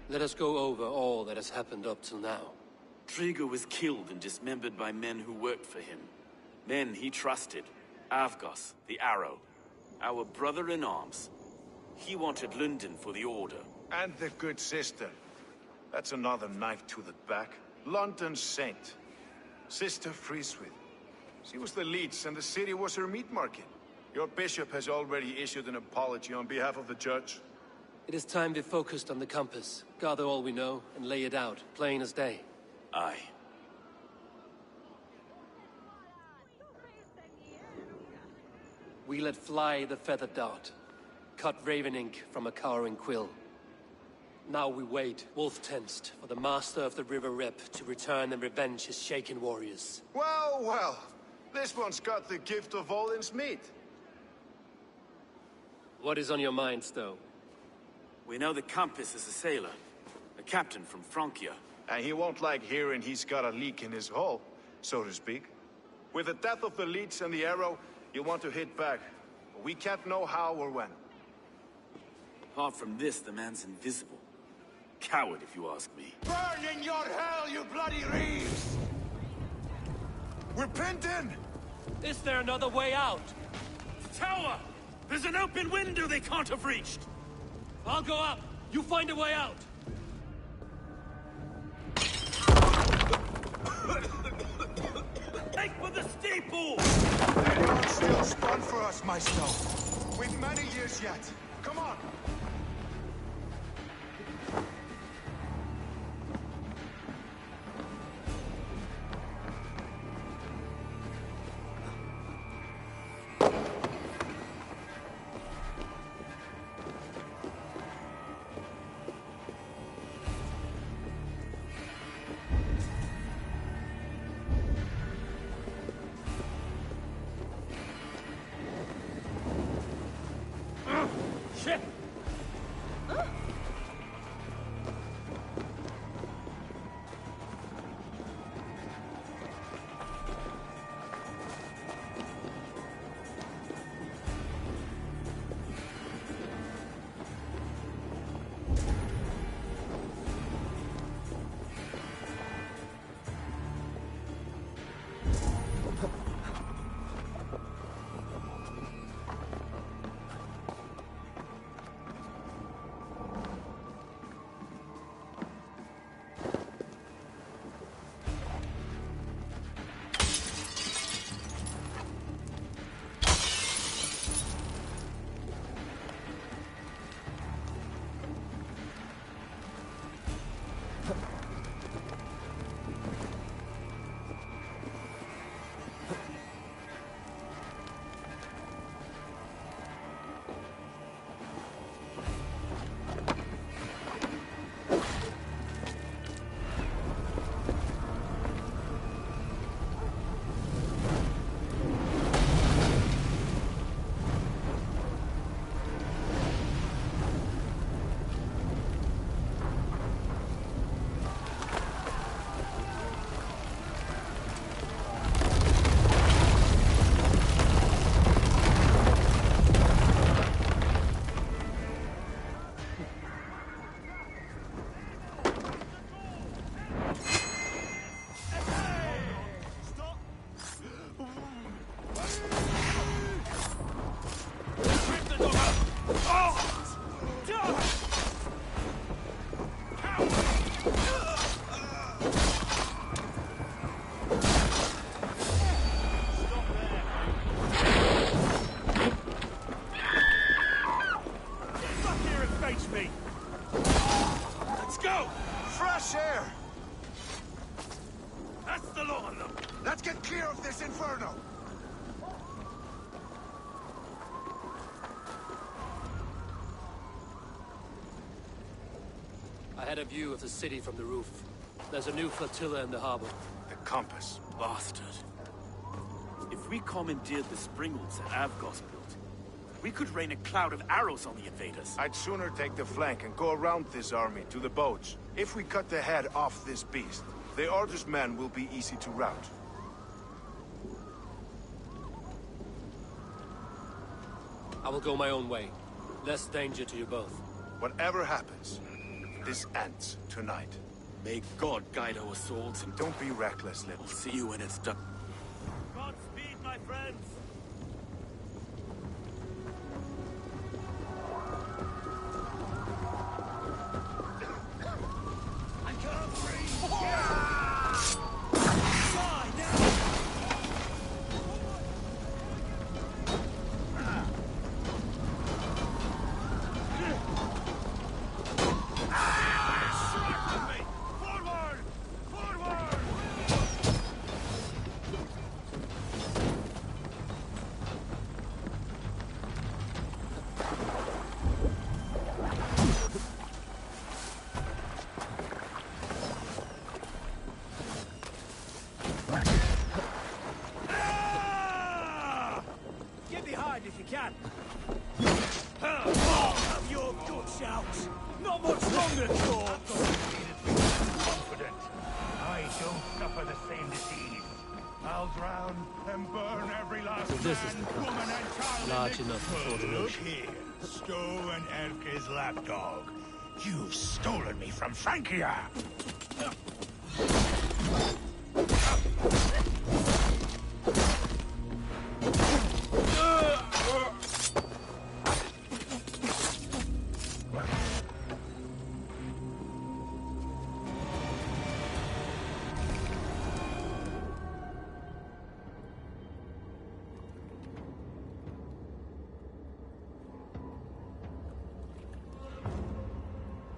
Let us go over all that has happened up till now. Triga was killed and dismembered by men who worked for him. Men he trusted. Avgos, the Arrow. Our brother-in-arms. He wanted London for the Order. And the good sister. That's another knife to the back. London's saint. Sister Friswith. She was the leech and the city was her meat market. Your bishop has already issued an apology on behalf of the church. It is time we focused on the compass, gather all we know, and lay it out, plain as day. Aye. We let fly the feathered dart, cut raven ink from a cowering quill. Now we wait, wolf-tensed, for the master of the River Rep to return and revenge his shaken warriors. Well, well. This one's got the gift of Odin's meat. What is on your minds, though? We know the compass is a sailor. A captain from Francia. And he won't like hearing he's got a leak in his hull, so to speak. With the death of the leech and the arrow, you want to hit back. But we can't know how or when. Apart from this, the man's invisible. Coward, if you ask me. Burn in your hell, you bloody reeves! We're pinned in! Is there another way out? Tower! There's an open window they can't have reached! I'll go up. You find a way out. Make for the steeple! The yard's still spun for us, Maestro. We've many years yet. Come on! Shit! Let's get clear of this inferno! I had a view of the city from the roof. There's a new flotilla in the harbor. The compass. Bastard. If we commandeered the springboards that Avgos built, we could rain a cloud of arrows on the invaders. I'd sooner take the flank and go around this army to the boats. If we cut the head off this beast, the Order's men will be easy to rout. I will go my own way. Less danger to you both. Whatever happens, this ends tonight. May God guide our swords and don't be reckless, little. I'll see you when it's done. Godspeed, my friends! I can't breathe! If you can. Have your guts out. Not much longer, Thor. Confident. I don't suffer the same disease. I'll drown and burn every last So this is the man, woman, and child. large enough for the Look ocean. here, Stowe and Erke's lapdog. You've stolen me from Frankia.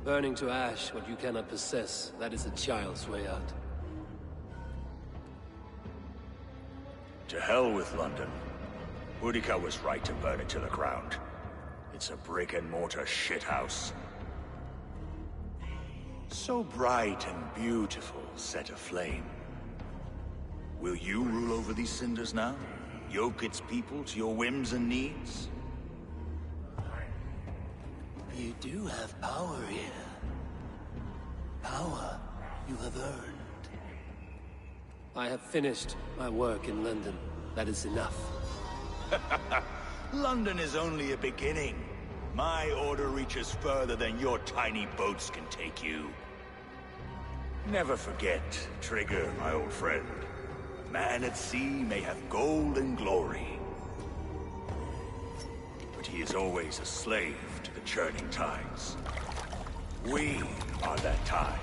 Burning to ash what you cannot possess, that is a child's way out. To hell with London. Boudica was right to burn it to the ground. It's a brick-and-mortar shithouse. So bright and beautiful, set aflame. Will you rule over these cinders now? Yoke its people to your whims and needs? You do have power here. Power you have earned. I have finished my work in London. That is enough. London is only a beginning. My order reaches further than your tiny boats can take you. Never forget, Trigger, my old friend. A man at sea may have gold and glory, but he is always a slave to the churning tides. We are that tide.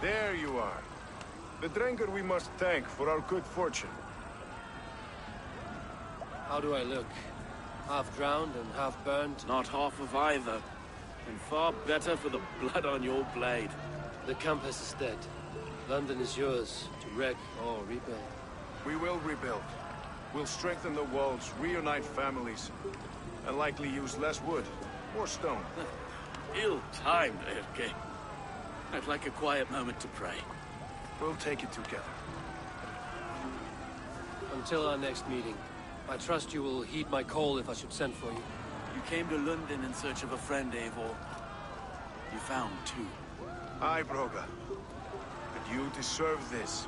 There you are. The Drenker we must thank for our good fortune. How do I look? Half drowned and half burned? Not half of either. And far better for the blood on your blade. The compass is dead. London is yours, to wreck or rebuild. We will rebuild. We'll strengthen the walls, reunite families, and likely use less wood or stone. Ill-timed, Erke. I'd like a quiet moment to pray. We'll take it together. Until our next meeting, I trust you will heed my call if I should send for you. You came to London in search of a friend, Eivor. You found two. Aye, Broga. But you deserve this.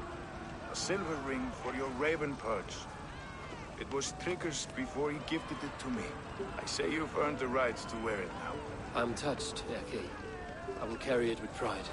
A silver ring for your raven perch. It was Trigger's before he gifted it to me. I say you've earned the right to wear it now. I'm touched, Erke. I will carry it with pride.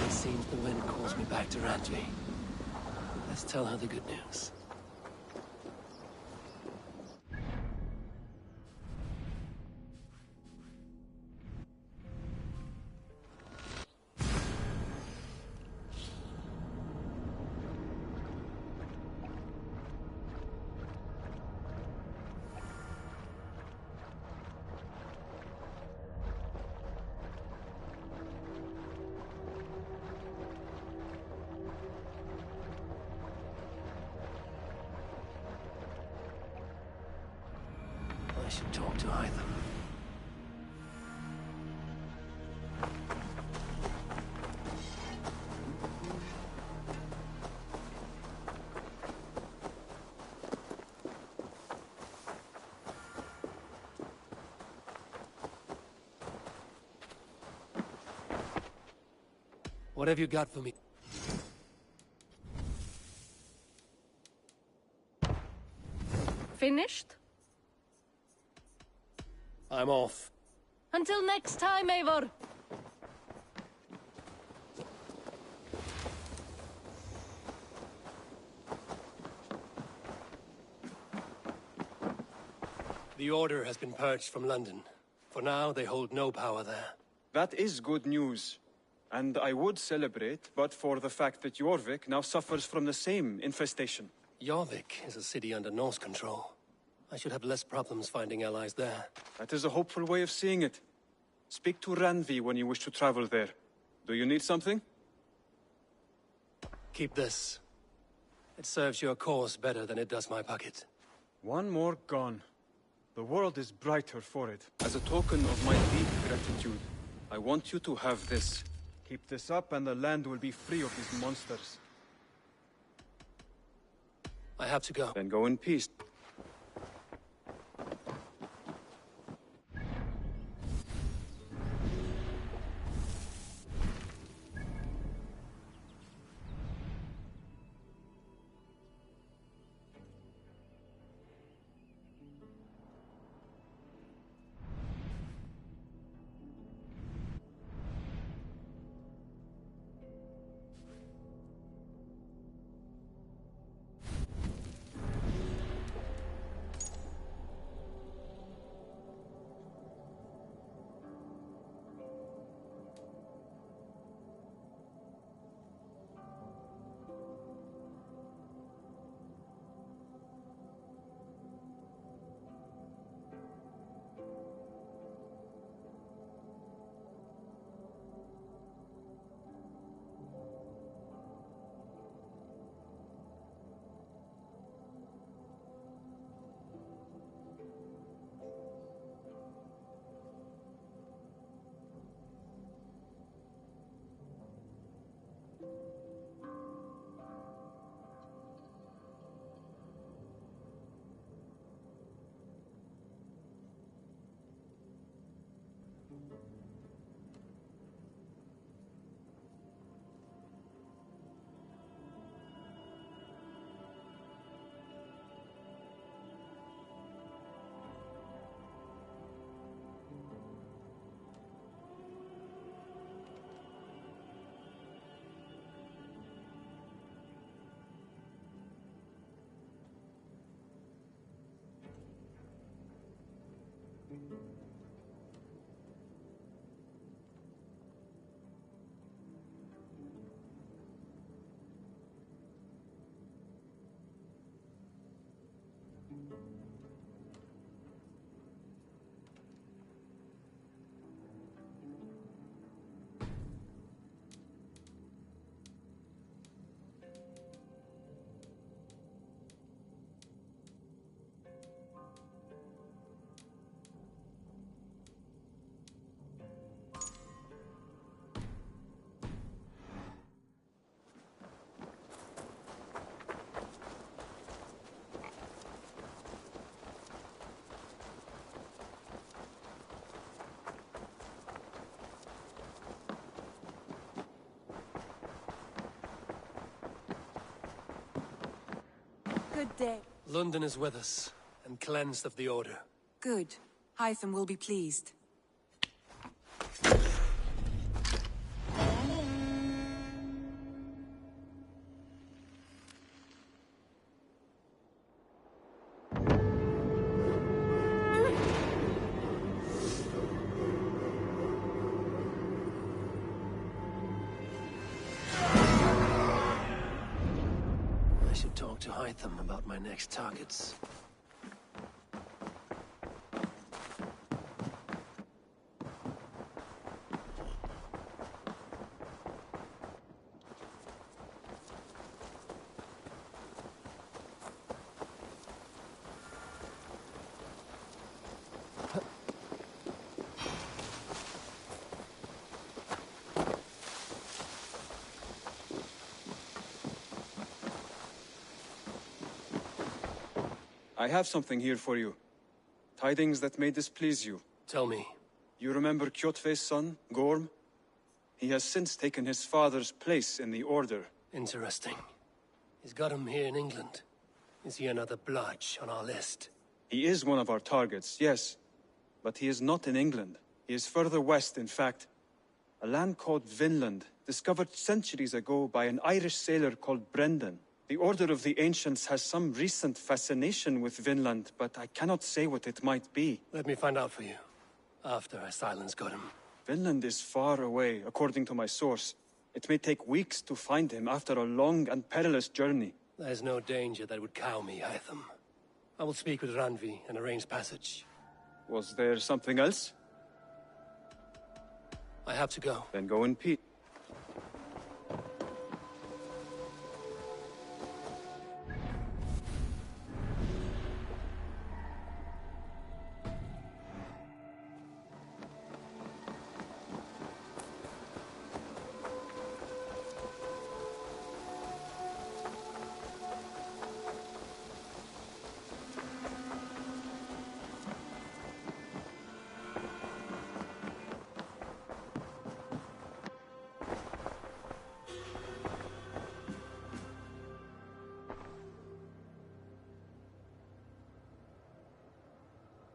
It seems the wind calls me back to Ranji. Let's tell her the good news. I should talk to either. What have you got for me? Finished? I'm off. Until next time, Eivor. The Order has been purged from London. For now, they hold no power there. That is good news. And I would celebrate, but for the fact that Jorvik now suffers from the same infestation. Jorvik is a city under Norse control. I should have less problems finding allies there. That is a hopeful way of seeing it. Speak to Ranvi when you wish to travel there. Do you need something? Keep this. It serves your cause better than it does my pocket. One more gone. The world is brighter for it. As a token of my deep gratitude, I want you to have this. Keep this up and the land will be free of these monsters. I have to go. Then go in peace. Good day. London is with us, and cleansed of the Order. Good. Hytham will be pleased. I should talk to Hytham about my next targets. I have something here for you. Tidings that may displease you. Tell me. You remember Kjotve's son, Gorm? He has since taken his father's place in the Order. Interesting. He's got him here in England. Is he another blotch on our list? He is one of our targets, yes. But he is not in England. He is further west, in fact. A land called Vinland, discovered centuries ago by an Irish sailor called Brendan. The Order of the Ancients has some recent fascination with Vinland, but I cannot say what it might be. Let me find out for you, after I silence Godham. Vinland is far away, according to my source. It may take weeks to find him after a long and perilous journey. There's no danger that would cow me, Hytham. I will speak with Ranvi and arrange passage. Was there something else? I have to go. Then go in peace.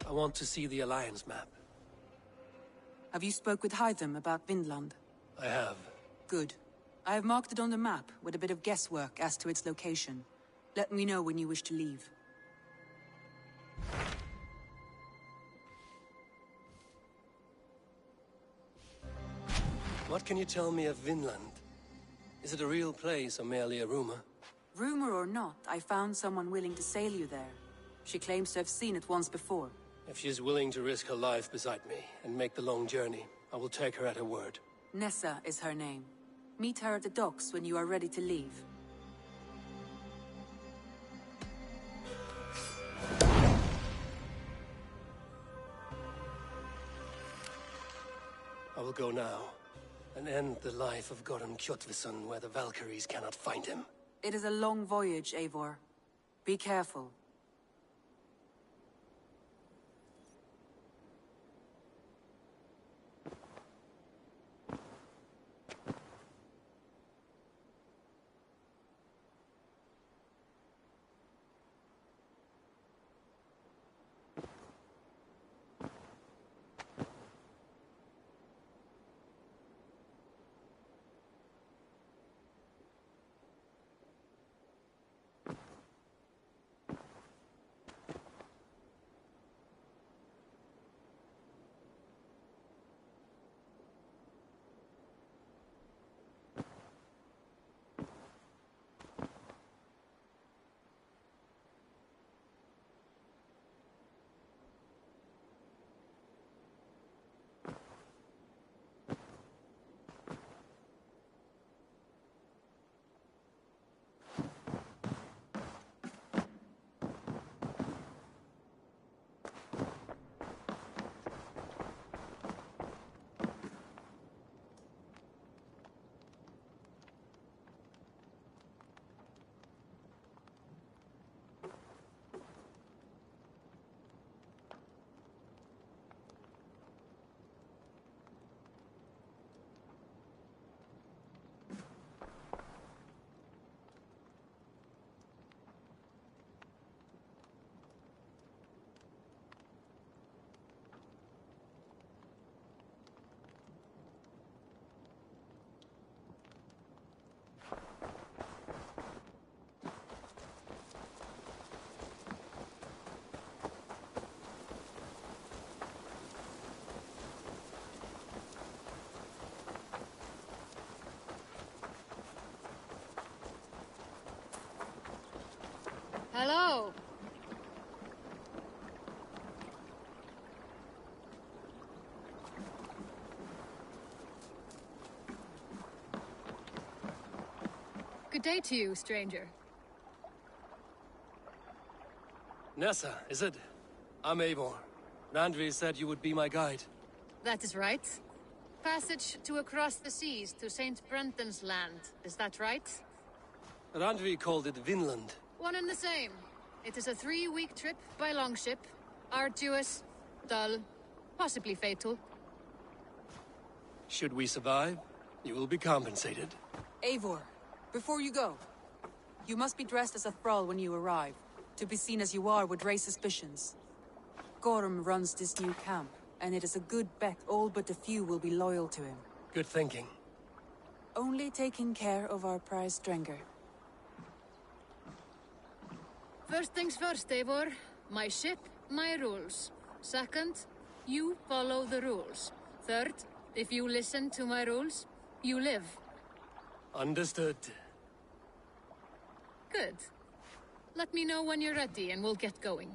I want to see the Alliance map. Have you spoke with Hytham about Vinland? I have. Good. I have marked it on the map, with a bit of guesswork as to its location. Let me know when you wish to leave. What can you tell me of Vinland? Is it a real place or merely a rumor? Rumor or not, I found someone willing to sail you there. She claims to have seen it once before. If she's willing to risk her life beside me and make the long journey, I will take her at her word. Nessa is her name. Meet her at the docks when you are ready to leave. I will go now, and end the life of Goran Kjotveson where the Valkyries cannot find him. It is a long voyage, Eivor. Be careful. Hello. Good day to you, stranger. Nessa, is it? I'm Eivor. Randvi said you would be my guide. That is right. Passage to across the seas to St. Brenton's land. Is that right? Randvi called it Vinland. One and the same. It is a 3-week trip by longship. Arduous, dull, possibly fatal. Should we survive, you will be compensated. Eivor, before you go, you must be dressed as a thrall when you arrive. To be seen as you are would raise suspicions. Gorm runs this new camp, and it is a good bet all but a few will be loyal to him. Good thinking. Only taking care of our prize Strenger. First things first, Eivor. My ship, my rules. Second, you follow the rules. Third, if you listen to my rules, you live. Understood. Good. Let me know when you're ready and we'll get going.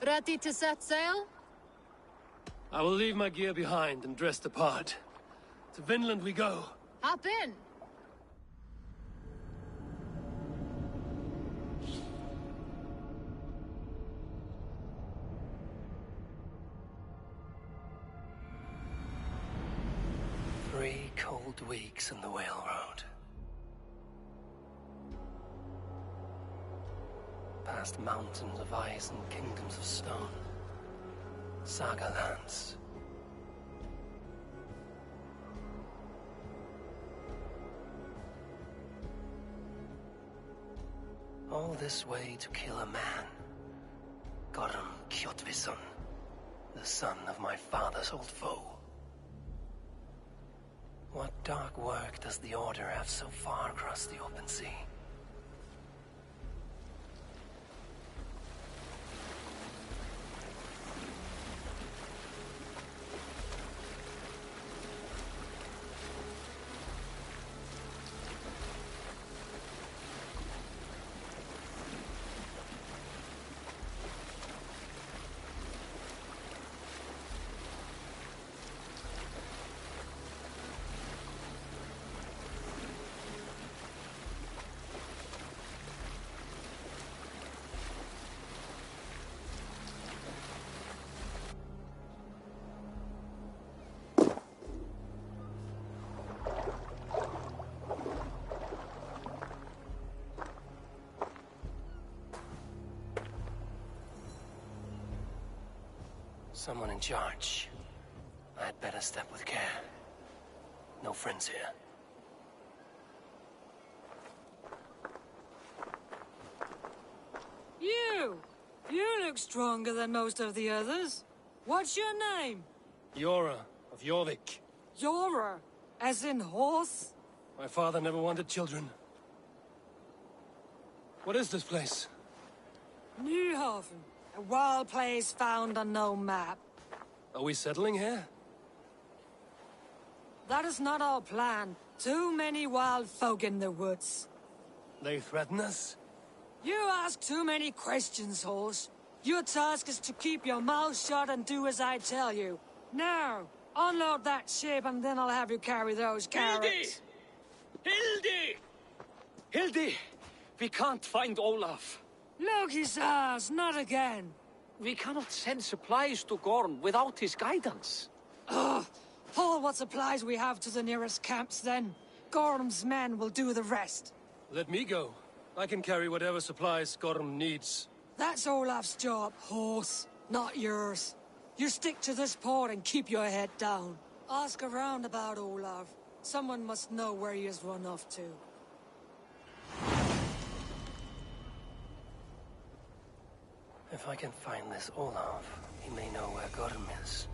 Ready to set sail? I will leave my gear behind and dress the part. To Vinland we go. Hop in. Three cold weeks in the Whale Road. Past mountains of ice and kingdoms of stone. Saga lands. All this way to kill a man. Gorm Kjotvisson, the son of my father's old foe. What dark work does the Order have so far across the open sea? Someone in charge. I had better step with care. No friends here. You look stronger than most of the others. What's your name? Yora of Jorvik. Yora, as in horse? My father never wanted children. What is this place? Newhaven, a wild place found on no map. Are we settling here? That is not our plan. Too many wild folk in the woods. They threaten us? You ask too many questions, horse. Your task is to keep your mouth shut and do as I tell you. Now, unload that ship and then I'll have you carry those carrots. Hildy! Hildy! We can't find Olaf. Look, his ass, not again. We cannot send supplies to Gorm without his guidance. Ugh! Haul what supplies we have to the nearest camps, then. Gorm's men will do the rest. Let me go. I can carry whatever supplies Gorm needs. That's Olaf's job, horse, not yours. You stick to this port and keep your head down. Ask around about Olaf. Someone must know where he has run off to. If I can find this Olaf, he may know where Gorm is.